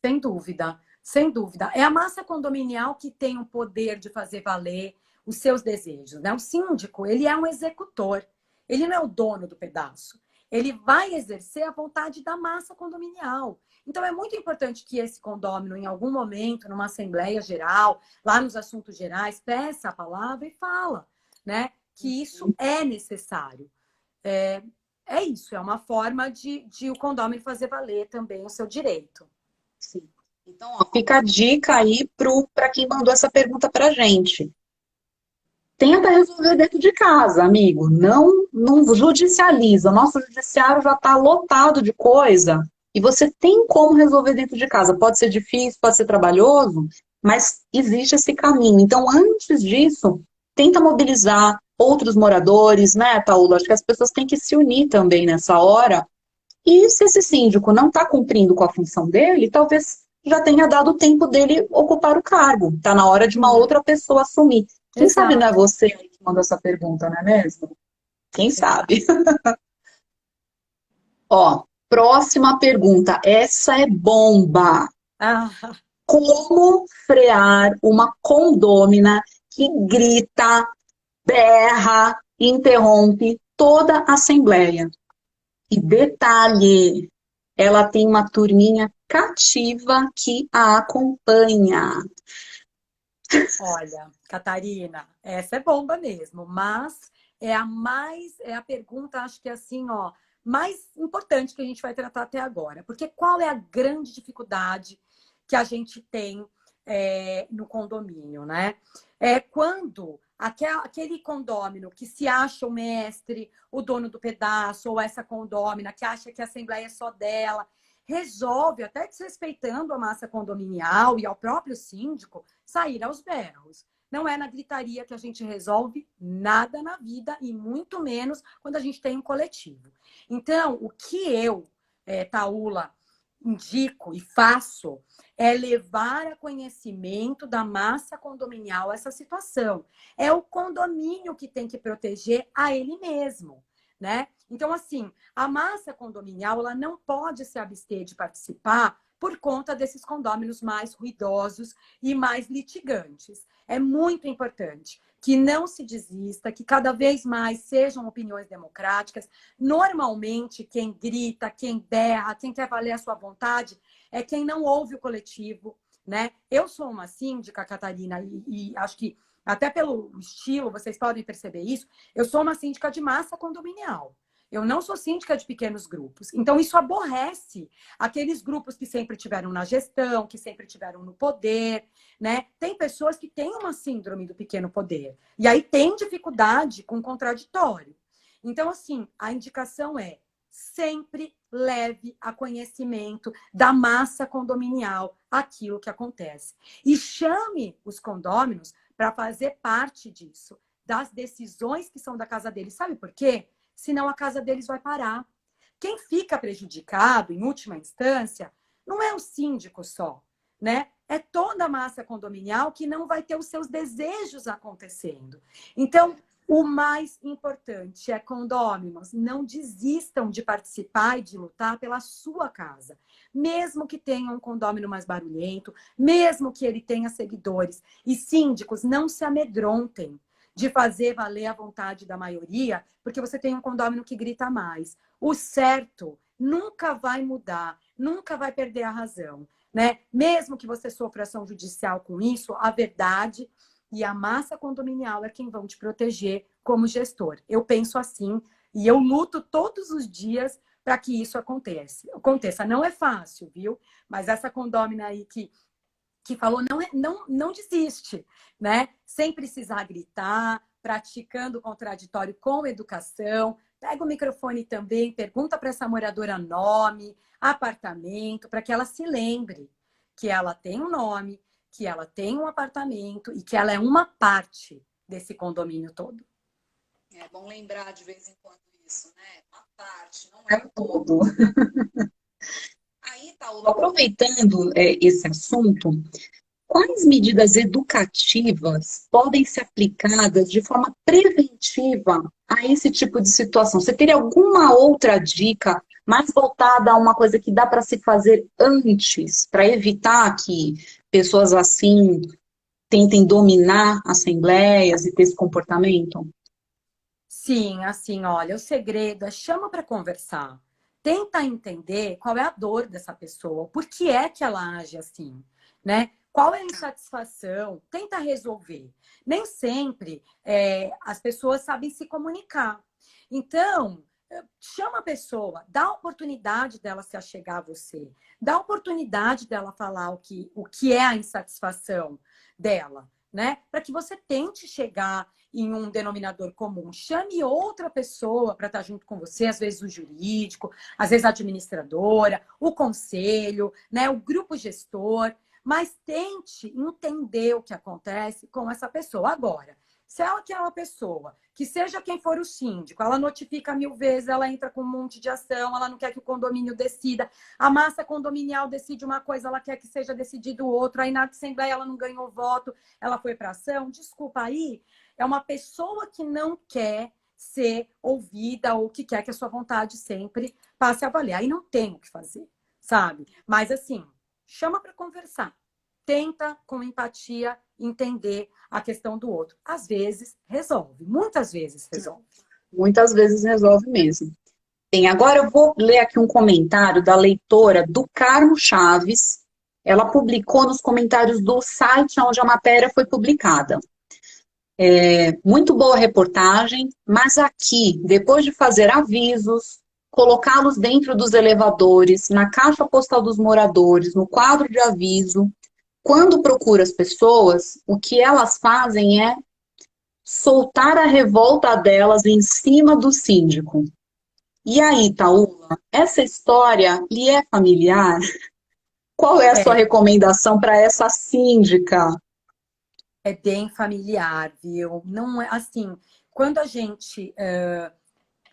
Sem dúvida, sem dúvida. É a massa condominial que tem o poder de fazer valer os seus desejos, né? O síndico, ele é um executor, ele não é o dono do pedaço. Ele vai exercer a vontade da massa condominial. Então, é muito importante que esse condômino, em algum momento, numa assembleia geral, lá nos assuntos gerais, peça a palavra e fala, né? Que isso é necessário. É é isso, é uma forma de o condômino fazer valer também o seu direito. Sim. Então, ó, fica a dica aí para quem mandou essa pergunta pra gente. Tenta resolver dentro de casa, amigo. Não judicializa. O nosso judiciário já está lotado de coisa e você tem como resolver dentro de casa. Pode ser difícil, pode ser trabalhoso, mas existe esse caminho. Então, antes disso, tenta mobilizar outros moradores, né, Taula? Acho que as pessoas têm que se unir também nessa hora. E se esse síndico não está cumprindo com a função dele, talvez já tenha dado o tempo dele ocupar o cargo. Está na hora de uma Sim, outra pessoa assumir. Quem sabe não é exato. você aí que mandou essa pergunta, não é mesmo? Quem Exato. sabe? Ó, próxima pergunta. Essa é bomba. Ah, Como frear uma condômina que grita, berra, interrompe toda a assembleia? E detalhe, ela tem uma turminha cativa que a acompanha. olha, Catarina, essa é bomba mesmo, mas é a pergunta, acho que assim, ó, mais importante que a gente vai tratar até agora. Porque qual é a grande dificuldade que a gente tem no condomínio, né? É quando aquele condômino que se acha o mestre, o dono do pedaço, ou essa condômina que acha que a assembleia é só dela, resolve, até desrespeitando a massa condominial e ao próprio síndico, sair aos berros. Não é na gritaria que a gente resolve nada na vida, e muito menos quando a gente tem um coletivo. Então, o que eu, Taula, indico e faço é levar a conhecimento da massa condominial essa situação. É o condomínio que tem que proteger a ele mesmo, né? Então, assim, a massa condominial ela não pode se abster de participar por conta desses condôminos mais ruidosos e mais litigantes. É muito importante que não se desista, que cada vez mais sejam opiniões democráticas. Normalmente, quem grita, quem berra, quem quer valer a sua vontade, é quem não ouve o coletivo, né? Eu sou uma síndica, Catarina, e acho que até pelo estilo, vocês podem perceber isso, eu sou uma síndica de massa condominial. Eu não sou síndica de pequenos grupos. Então, isso aborrece aqueles grupos que sempre tiveram na gestão, que sempre tiveram no poder, né? Tem pessoas que têm uma síndrome do pequeno poder. E aí tem dificuldade com contraditório. Então, assim, a indicação é sempre leve a conhecimento da massa condominial aquilo que acontece. E chame os condôminos para fazer parte disso, das decisões que são da casa deles. Sabe por quê? Senão a casa deles vai parar. Quem fica prejudicado, em última instância, não é o síndico só, né? É toda a massa condominial que não vai ter os seus desejos acontecendo. Então, o mais importante é, condôminos, não desistam de participar e de lutar pela sua casa. Mesmo que tenha um condômino mais barulhento, mesmo que ele tenha seguidores. E síndicos, não se amedrontem de fazer valer a vontade da maioria, porque você tem um condômino que grita mais. O certo nunca vai mudar, nunca vai perder a razão, né? Mesmo que você sofra ação judicial com isso, a verdade e a massa condominial é quem vão te proteger como gestor. Eu penso assim e eu luto todos os dias para que isso aconteça. Não é fácil, viu? Mas essa condômina aí que falou não desiste, né? Sem precisar gritar, praticando o contraditório com educação. Pega o microfone também, pergunta para essa moradora nome, apartamento, para que ela se lembre que ela tem um nome, que ela tem um apartamento e que ela é uma parte desse condomínio todo. É bom lembrar de vez em quando isso, né? Uma parte, não é o todo. Aí, Paulo, aproveitando esse assunto, quais medidas educativas podem ser aplicadas de forma preventiva a esse tipo de situação? Você teria alguma outra dica mais voltada a uma coisa que dá para se fazer antes, para evitar que pessoas assim tentem dominar assembleias e ter esse comportamento? Sim, assim, olha, o segredo é chama para conversar. Tenta entender qual é a dor dessa pessoa, por que é que ela age assim, né? Qual é a insatisfação? Tenta resolver. Nem sempre as pessoas sabem se comunicar. Então, chama a pessoa, dá a oportunidade dela se achegar a você, dá a oportunidade dela falar o que é a insatisfação dela, né? Para que você tente chegar em um denominador comum. Chame outra pessoa para estar junto com você, às vezes o jurídico, às vezes a administradora, o conselho, né? O grupo gestor, mas tente entender o que acontece com essa pessoa. Agora, se ela quer uma pessoa, que seja quem for o síndico, ela notifica 1000 vezes, ela entra com um monte de ação, ela não quer que o condomínio decida, a massa condominial decide uma coisa, ela quer que seja decidido outro, aí na Assembleia ela não ganhou voto, ela foi para ação, desculpa, aí é uma pessoa que não quer ser ouvida ou que quer que a sua vontade sempre passe a valer. Aí não tem o que fazer, sabe? Mas assim, chama para conversar. Tenta, com empatia, entender a questão do outro. Às vezes, resolve. Muitas vezes, resolve. Muitas vezes resolve mesmo. Bem, agora eu vou ler aqui um comentário da leitora do Carmo Chaves. Ela publicou nos comentários do site onde a matéria foi publicada. Muito boa reportagem, mas aqui, depois de fazer avisos, colocá-los dentro dos elevadores, na caixa postal dos moradores, no quadro de aviso, quando procura as pessoas, o que elas fazem é soltar a revolta delas em cima do síndico. E aí, Taúla, essa história lhe é familiar? Qual é a sua recomendação para essa síndica? É bem familiar, viu? Não é assim, quando a gente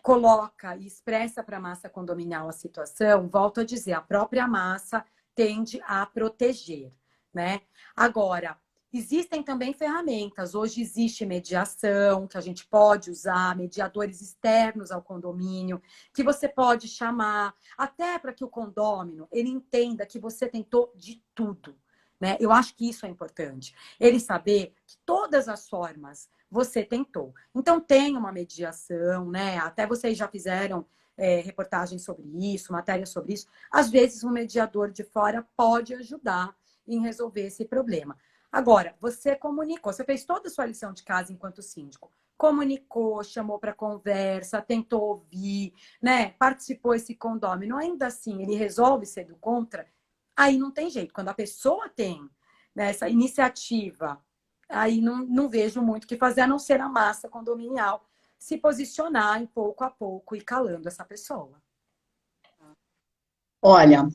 coloca e expressa para a massa condominial a situação, volto a dizer, a própria massa tende a proteger, né? Agora, existem também ferramentas. Hoje existe mediação, que a gente pode usar, mediadores externos ao condomínio, que você pode chamar, até para que o condômino ele entenda que você tentou de tudo, né? Eu acho que isso é importante. Ele saber que todas as formas você tentou. Então, tem uma mediação, né? Até vocês já fizeram reportagens sobre isso, matérias sobre isso. Às vezes, um mediador de fora pode ajudar em resolver esse problema. Agora, você comunicou, você fez toda a sua lição de casa enquanto síndico. Comunicou, chamou para conversa, tentou ouvir, né? Participou esse condômino. Ainda assim, ele resolve ser do contra, aí não tem jeito. Quando a pessoa tem, né, essa iniciativa, aí não vejo muito o que fazer, a não ser a massa condominial se posicionar em pouco a pouco e calando essa pessoa. Olha,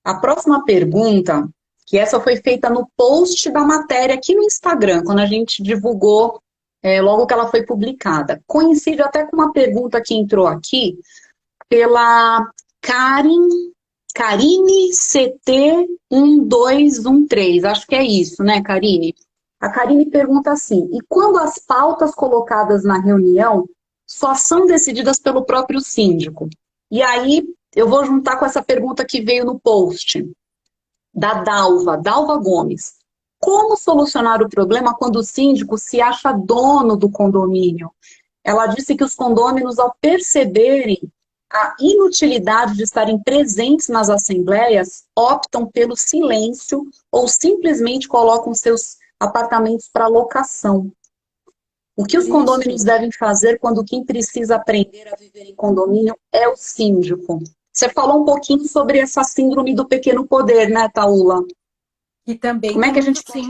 a próxima pergunta, que essa foi feita no post da matéria aqui no Instagram, quando a gente divulgou logo que ela foi publicada. Coincide até com uma pergunta que entrou aqui pela Karine CT1213. Acho que é isso, né, Karine? A Karine pergunta assim: e quando as pautas colocadas na reunião só são decididas pelo próprio síndico? E aí eu vou juntar com essa pergunta que veio no post da Dalva Gomes. Como solucionar o problema quando o síndico se acha dono do condomínio? Ela disse que os condôminos, ao perceberem a inutilidade de estarem presentes nas assembleias, optam pelo silêncio ou simplesmente colocam seus apartamentos para locação. O que os condôminos devem fazer quando quem precisa aprender a viver em condomínio é o síndico? Você falou um pouquinho sobre essa síndrome do pequeno poder, né, Taúla? E também como é que a gente tem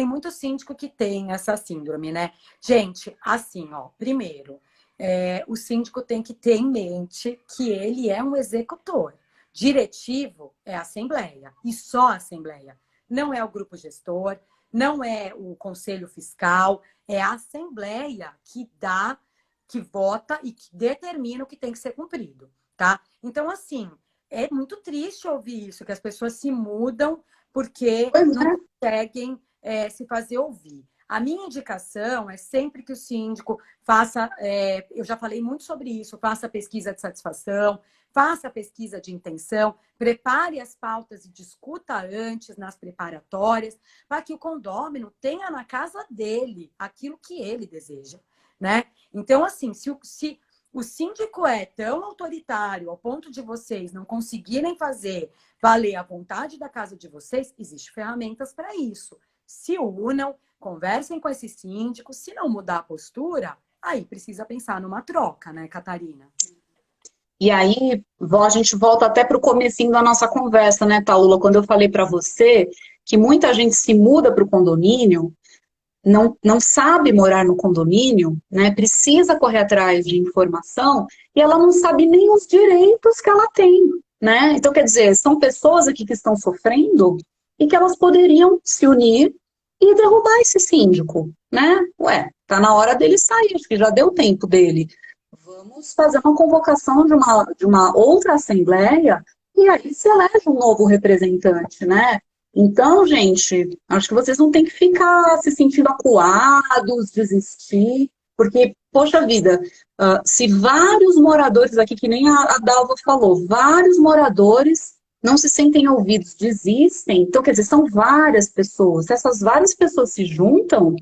muito síndico que tem essa síndrome, né? Gente, assim, ó, primeiro, o síndico tem que ter em mente que ele é um executor. Diretivo é a assembleia, e só a assembleia. Não é o grupo gestor, não é o conselho fiscal, é a assembleia que dá, que vota e que determina o que tem que ser cumprido, tá? Então, assim, é muito triste ouvir isso, que as pessoas se mudam porque não conseguem se fazer ouvir. A minha indicação é sempre que o síndico faça, eu já falei muito sobre isso, faça pesquisa de satisfação, faça pesquisa de intenção, prepare as pautas e discuta antes nas preparatórias, para que o condômino tenha na casa dele aquilo que ele deseja, né? Então, assim, se o síndico é tão autoritário ao ponto de vocês não conseguirem fazer valer a vontade da casa de vocês, existem ferramentas para isso. Se unam, conversem com esse síndico, se não mudar a postura, aí precisa pensar numa troca, né, Catarina? E aí, a gente volta até para o comecinho da nossa conversa, né, Taula? Quando eu falei para você que muita gente se muda para o condomínio, não sabe morar no condomínio, né? Precisa correr atrás de informação e ela não sabe nem os direitos que ela tem, né? Então, quer dizer, são pessoas aqui que estão sofrendo e que elas poderiam se unir e derrubar esse síndico, né? Ué, tá na hora dele sair, acho que já deu tempo dele. Vamos fazer uma convocação de uma outra assembleia e aí se elege um novo representante, né? Então, gente, acho que vocês não têm que ficar se sentindo acuados, desistir, porque, poxa vida, se vários moradores aqui, que nem a Dalva falou, vários moradores não se sentem ouvidos, desistem, então, quer dizer, são várias pessoas. Se essas várias pessoas se juntam,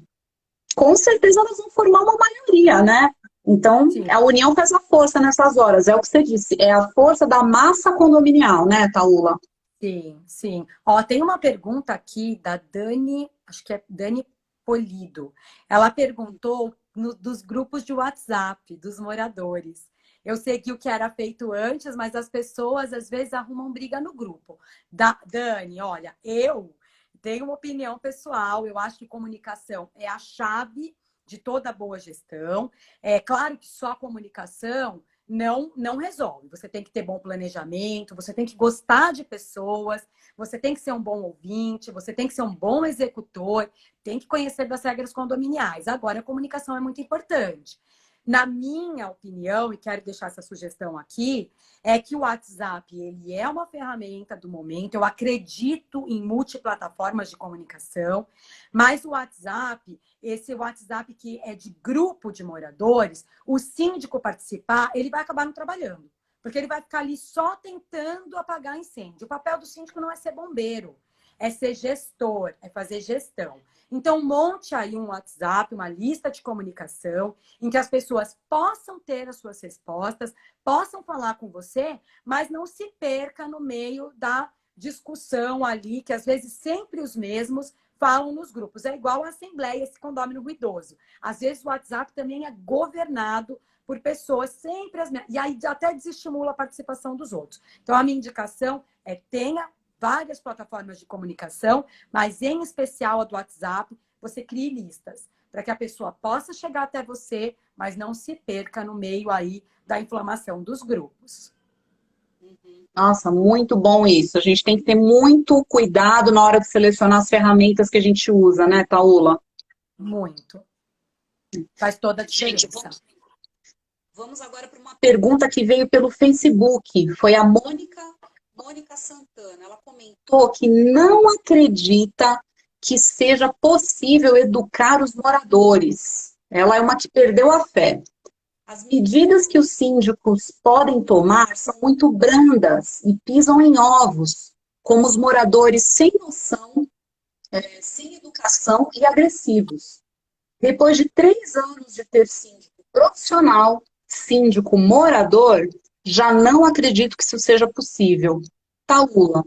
com certeza elas vão formar uma maioria, né? Então, Sim. a união faz a força nessas horas, é o que você disse, é a força da massa condominial, né, Taula? Sim, sim. Ó, tem uma pergunta aqui da Dani, acho que é Dani Polido. Ela perguntou dos grupos de WhatsApp dos moradores. Eu segui o que era feito antes, mas as pessoas às vezes arrumam briga no grupo. Dani, olha, eu tenho uma opinião pessoal, eu acho que comunicação é a chave de toda boa gestão. É claro que só a comunicação não resolve. Você tem que ter bom planejamento, você tem que gostar de pessoas, você tem que ser um bom ouvinte, você tem que ser um bom executor, tem que conhecer das regras condominiais. Agora, a comunicação é muito importante. Na minha opinião, e quero deixar essa sugestão aqui, é que o WhatsApp ele é uma ferramenta do momento. Eu acredito em multiplataformas de comunicação, mas o WhatsApp, esse WhatsApp que é de grupo de moradores, o síndico participar, ele vai acabar não trabalhando. Porque ele vai ficar ali só tentando apagar incêndio. O papel do síndico não é ser bombeiro, é ser gestor, é fazer gestão. Então, monte aí um WhatsApp, uma lista de comunicação, em que as pessoas possam ter as suas respostas, possam falar com você, mas não se perca no meio da discussão ali, que às vezes sempre os mesmos falam nos grupos. É igual a assembleia, esse condomínio ruidoso. Às vezes o WhatsApp também é governado por pessoas sempre as mesmas. E aí até desestimula a participação dos outros. Então, a minha indicação é tenha várias plataformas de comunicação, mas em especial a do WhatsApp, você crie listas para que a pessoa possa chegar até você, mas não se perca no meio aí da inflamação dos grupos. Nossa, muito bom isso. A gente tem que ter muito cuidado na hora de selecionar as ferramentas que a gente usa, né, Taula? Muito. Faz toda a Gente, diferença. vamos agora para uma pergunta que veio pelo Facebook. Foi a Mônica Santana. Ela comentou que não acredita que seja possível educar os moradores. Ela é uma que perdeu a fé. As medidas que os síndicos podem tomar são muito brandas e pisam em ovos, como os moradores sem noção, sem educação e agressivos. Depois de 3 anos de ter síndico profissional, síndico morador, já não acredito que isso seja possível. Taula,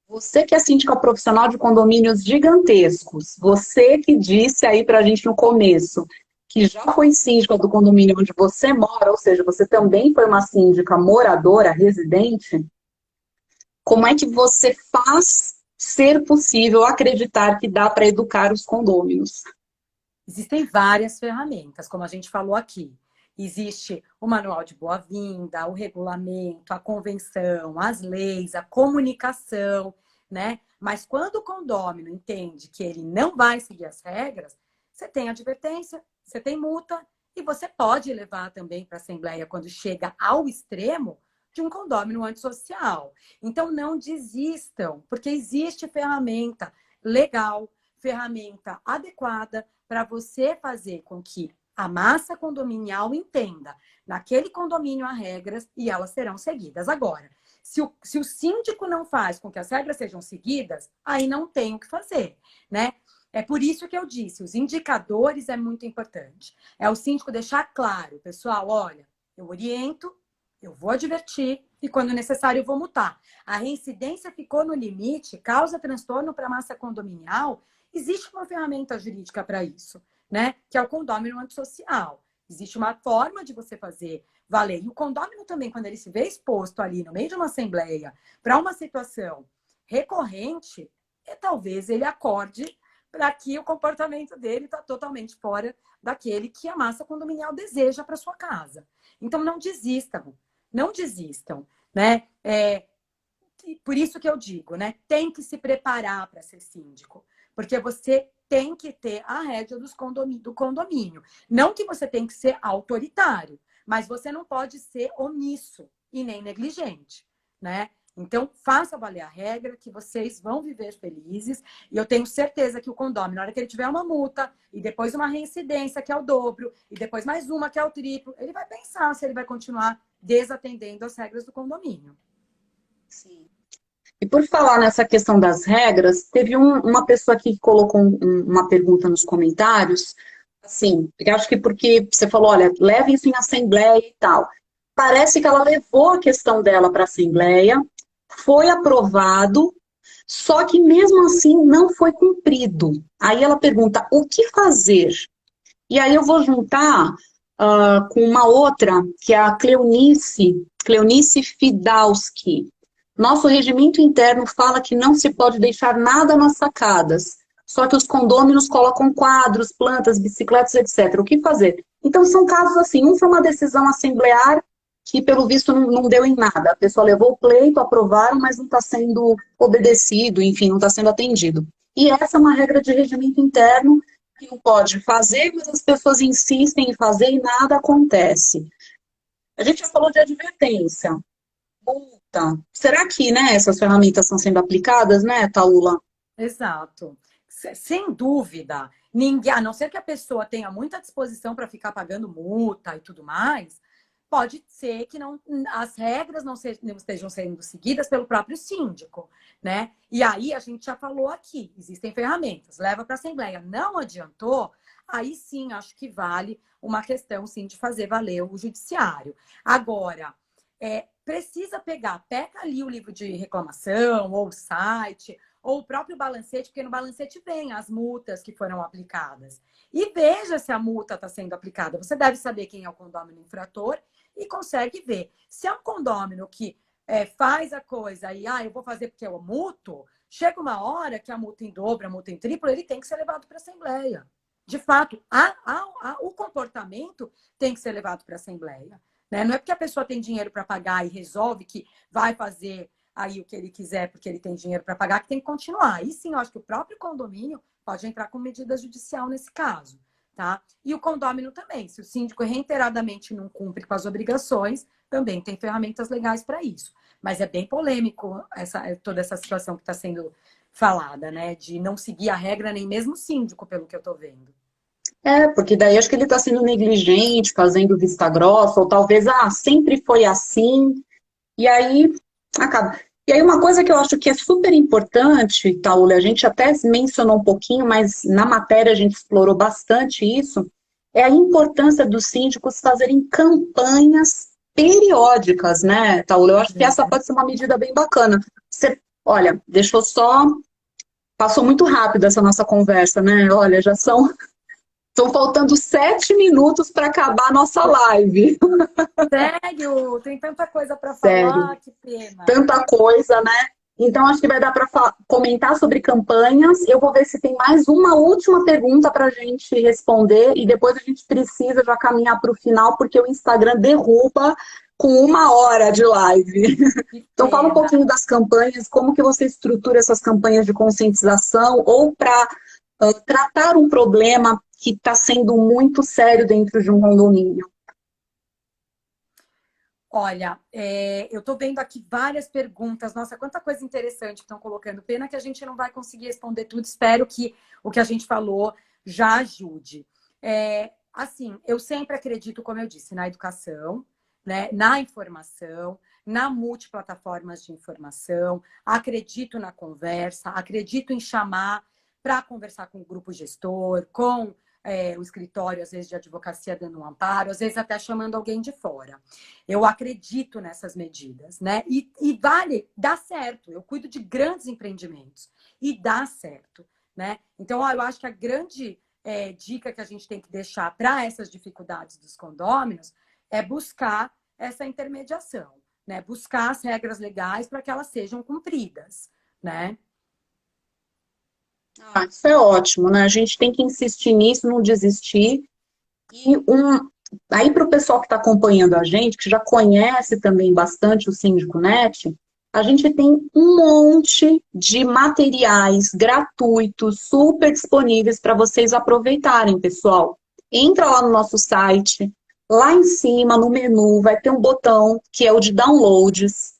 você que é síndica profissional de condomínios gigantescos, você que disse aí pra gente no começo que já foi síndica do condomínio onde você mora, ou seja, você também foi uma síndica moradora, residente, como é que você faz ser possível acreditar que dá para educar os condôminos? Existem várias ferramentas, como a gente falou aqui. Existe o manual de boa-vinda, o regulamento, a convenção, as leis, a comunicação, né? Mas quando o condômino entende que ele não vai seguir as regras, você tem advertência, você tem multa e você pode levar também para a Assembleia quando chega ao extremo de um condômino antissocial. Então não desistam, porque existe ferramenta legal, ferramenta adequada para você fazer com que a massa condominial entenda naquele condomínio há regras e elas serão seguidas. Agora, se o síndico não faz com que as regras sejam seguidas, aí não tem o que fazer, né? É por isso que eu disse, os indicadores é muito importante. É o síndico deixar claro, pessoal, olha, eu oriento, eu vou advertir e, quando necessário, eu vou multar. A reincidência ficou no limite, causa transtorno para a massa condominial, existe uma ferramenta jurídica para isso, né? Que é o condômino antissocial. Existe uma forma de você fazer valer. E o condômino também, quando ele se vê exposto ali no meio de uma assembleia para uma situação recorrente, talvez ele acorde para que o comportamento dele está totalmente fora daquele que a massa condominial deseja para sua casa. Então, não desistam, não desistam, né? Por isso que eu digo, né? Tem que se preparar para ser síndico, porque você tem que ter a rédea do condomínio. Não que você tem que ser autoritário, mas você não pode ser omisso e nem negligente, né? Então, faça valer a regra, que vocês vão viver felizes. E eu tenho certeza que o condomínio, na hora que ele tiver uma multa, e depois uma reincidência, que é o dobro, e depois mais uma, que é o triplo, ele vai pensar se ele vai continuar desatendendo as regras do condomínio. Sim. E por falar nessa questão das regras, teve uma pessoa aqui que colocou uma pergunta nos comentários, assim, eu acho que porque você falou, olha, leve isso em assembleia e tal. Parece que ela levou a questão dela para a assembleia, foi aprovado, só que mesmo assim não foi cumprido. Aí ela pergunta, o que fazer? E aí eu vou juntar com uma outra, que é a Cleonice Fidalski. Nosso regimento interno fala que não se pode deixar nada nas sacadas, só que os condôminos colocam quadros, plantas, bicicletas, etc. O que fazer? Então, são casos assim, foi uma decisão assemblear que, pelo visto, não deu em nada. A pessoa levou o pleito, aprovaram, mas não está sendo obedecido, enfim, não está sendo atendido. E essa é uma regra de regimento interno que não pode fazer, mas as pessoas insistem em fazer e nada acontece. A gente já falou de advertência. Multa. Será que, né, essas ferramentas estão sendo aplicadas, né, Taula? Exato. Sem dúvida, ninguém, a não ser que a pessoa tenha muita disposição para ficar pagando multa e tudo mais, pode ser que não, as regras não estejam sendo seguidas pelo próprio síndico, né? E aí a gente já falou aqui, existem ferramentas, leva para a Assembleia, não adiantou, aí sim acho que vale uma questão sim de fazer valer o judiciário. Agora, precisa pega ali o livro de reclamação, ou o site, ou o próprio balancete, porque no balancete vem as multas que foram aplicadas. E veja se a multa está sendo aplicada. Você deve saber quem é o condômino infrator e consegue ver. Se é um condômino que faz a coisa e, eu vou fazer porque eu multo, chega uma hora que a multa em dobro, a multa em triplo, ele tem que ser levado para a Assembleia. De fato, o comportamento tem que ser levado para a Assembleia. Né? Não é porque a pessoa tem dinheiro para pagar e resolve que vai fazer aí o que ele quiser porque ele tem dinheiro para pagar, que tem que continuar. E sim, eu acho que o próprio condomínio pode entrar com medida judicial nesse caso. Tá? E o condômino também. Se o síndico reiteradamente não cumpre com as obrigações, também tem ferramentas legais para isso. Mas é bem polêmico toda essa situação que está sendo falada, né? De não seguir a regra nem mesmo o síndico, pelo que eu estou vendo. Porque daí acho que ele está sendo negligente, fazendo vista grossa, ou talvez, sempre foi assim, e aí acaba. E aí uma coisa que eu acho que é super importante, Taula, a gente até mencionou um pouquinho, mas na matéria a gente explorou bastante isso, é a importância dos síndicos fazerem campanhas periódicas, né, Taula? Eu acho que essa pode ser uma medida bem bacana. Olha, deixa eu só... Passou muito rápido essa nossa conversa, né? Olha, estão faltando 7 minutos para acabar a nossa live. Sério? Tem tanta coisa para Sério. falar, que pena. Tanta coisa, né? Então, acho que vai dar para comentar sobre campanhas. Eu vou ver se tem mais uma última pergunta para a gente responder e depois a gente precisa já caminhar para o final, porque o Instagram derruba com 1 hora de live. Então, fala um pouquinho das campanhas, como que você estrutura essas campanhas de conscientização ou para tratar um problema que está sendo muito sério dentro de um condomínio. Olha, eu estou vendo aqui várias perguntas. Nossa, quanta coisa interessante que estão colocando. Pena que a gente não vai conseguir responder tudo. Espero que o que a gente falou já ajude. Assim, eu sempre acredito, como eu disse, na educação, né, na informação, na multiplataformas de informação. Acredito na conversa, acredito em chamar para conversar com o grupo gestor, com o escritório, às vezes, de advocacia dando um amparo, às vezes até chamando alguém de fora. Eu acredito nessas medidas, né? E dá certo. Eu cuido de grandes empreendimentos e dá certo, né? Então, eu acho que a grande dica que a gente tem que deixar para essas dificuldades dos condôminos é buscar essa intermediação, né? Buscar as regras legais para que elas sejam cumpridas, né? Isso é ótimo, né? A gente tem que insistir nisso, não desistir. E aí, para o pessoal que está acompanhando a gente, que já conhece também bastante o Síndico Net, a gente tem um monte de materiais gratuitos, super disponíveis para vocês aproveitarem, pessoal. Entra lá no nosso site, lá em cima, no menu, vai ter um botão que é o de downloads.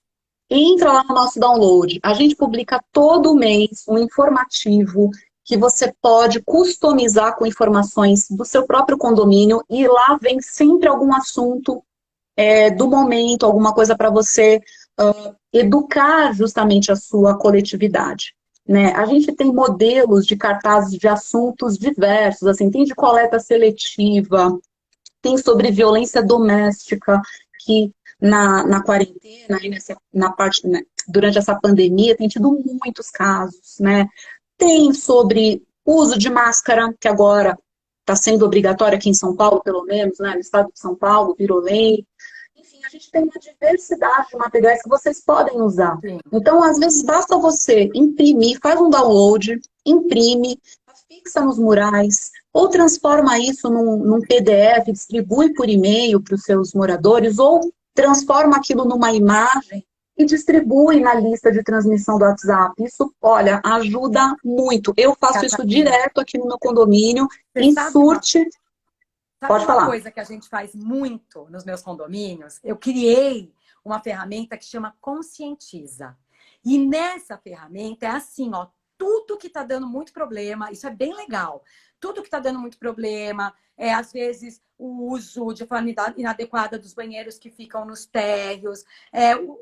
Entra lá no nosso download. A gente publica todo mês um informativo que você pode customizar com informações do seu próprio condomínio e lá vem sempre algum assunto do momento, alguma coisa para você educar justamente a sua coletividade. Né? A gente tem modelos de cartazes de assuntos diversos, assim, tem de coleta seletiva, tem sobre violência doméstica, que na quarentena, aí né, durante essa pandemia, tem tido muitos casos, né? Tem sobre uso de máscara, que agora está sendo obrigatório aqui em São Paulo, pelo menos, né? No estado de São Paulo, virou lei. Enfim, a gente tem uma diversidade de materiais que vocês podem usar. Sim. Então, às vezes, basta você imprimir, faz um download, imprime, fixa nos murais, ou transforma isso num PDF, distribui por e-mail para os seus moradores, ou transforma aquilo numa imagem e distribui na lista de transmissão do WhatsApp. Isso, olha, ajuda muito. Eu faço isso direto aqui no meu condomínio, em Surte. Pode Sabe uma falar. coisa que a gente faz muito nos meus condomínios? Eu criei uma ferramenta que chama Conscientiza. E nessa ferramenta é assim, ó, tudo que está dando muito problema, isso é bem legal. Tudo que está dando muito problema, às vezes o uso de forma inadequada dos banheiros que ficam nos térreos,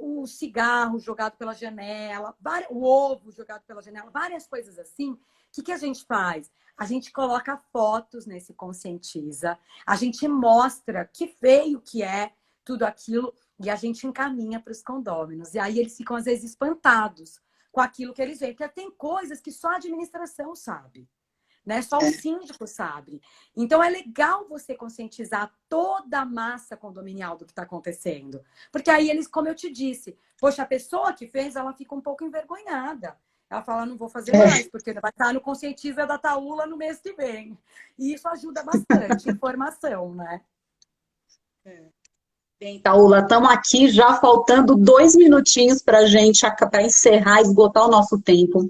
o cigarro jogado pela janela, o ovo jogado pela janela, várias coisas assim. O que a gente faz? A gente coloca fotos nesse Conscientiza, a gente mostra que feio que é tudo aquilo e a gente encaminha para os condôminos. E aí eles ficam, às vezes, espantados com aquilo que eles veem, porque tem coisas que só a administração sabe, né? Só o síndico sabe. Então é legal você conscientizar toda a massa condominial do que está acontecendo. Porque aí eles, como eu te disse, poxa, a pessoa que fez, ela fica um pouco envergonhada. Ela fala, não vou fazer mais, porque vai estar no Conscientiza da Taula no mês que vem. E isso ajuda bastante, informação, né? Bem, Taula, estamos aqui já faltando 2 minutinhos para a gente para encerrar, esgotar o nosso tempo.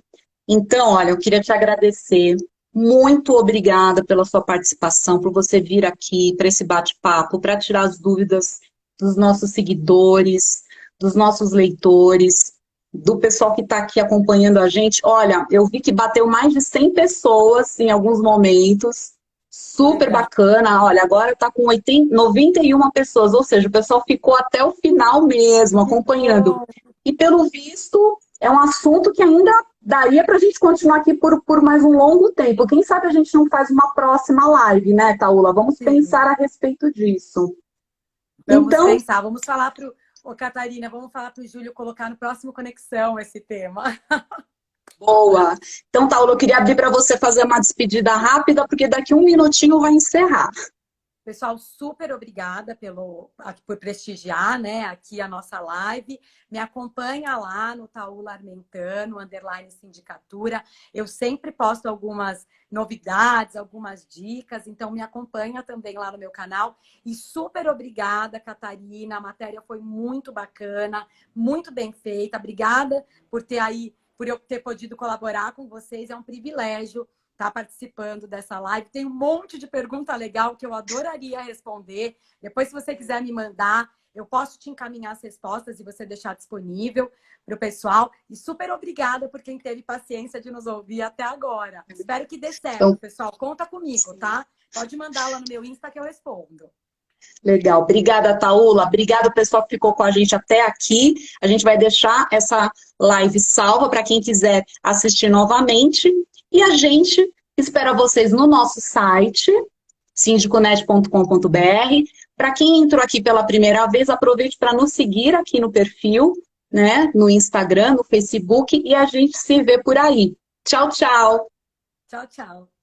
Então, olha, eu queria te agradecer. Muito obrigada pela sua participação, por você vir aqui para esse bate-papo, para tirar as dúvidas dos nossos seguidores, dos nossos leitores, do pessoal que está aqui acompanhando a gente. Olha, eu vi que bateu mais de 100 pessoas em alguns momentos. Super bacana. Olha, agora está com 91 pessoas, ou seja, o pessoal ficou até o final mesmo, acompanhando. E pelo visto, é um assunto que ainda daria para a gente continuar aqui por mais um longo tempo. Quem sabe a gente não faz uma próxima live, né, Taula? Vamos pensar a respeito disso. Vamos pensar, vamos falar para o Catarina, vamos falar para o Júlio colocar no próximo Conexão esse tema. Boa. Então, Taula, eu queria abrir para você fazer uma despedida rápida, porque daqui um minutinho vai encerrar. Pessoal, super obrigada por prestigiar, né, aqui a nossa live. Me acompanha lá no Taula Armentano, _sindicatura. Eu sempre posto algumas novidades, algumas dicas, então me acompanha também lá no meu canal. E super obrigada, Catarina. A matéria foi muito bacana, muito bem feita. Obrigada por eu ter podido colaborar com vocês. É um privilégio estar participando dessa live. Tem um monte de pergunta legal que eu adoraria responder. Depois, se você quiser me mandar, eu posso te encaminhar as respostas e você deixar disponível para o pessoal. E super obrigada por quem teve paciência de nos ouvir até agora. Espero que dê certo, pessoal. Conta comigo, tá? Pode mandar lá no meu Insta que eu respondo. Legal. Obrigada, Taula. Obrigada, pessoal que ficou com a gente até aqui. A gente vai deixar essa live salva para quem quiser assistir novamente. E a gente espera vocês no nosso site, sindiconet.com.br. Para quem entrou aqui pela primeira vez, aproveite para nos seguir aqui no perfil, né? No Instagram, no Facebook, e a gente se vê por aí. Tchau, tchau. Tchau, tchau.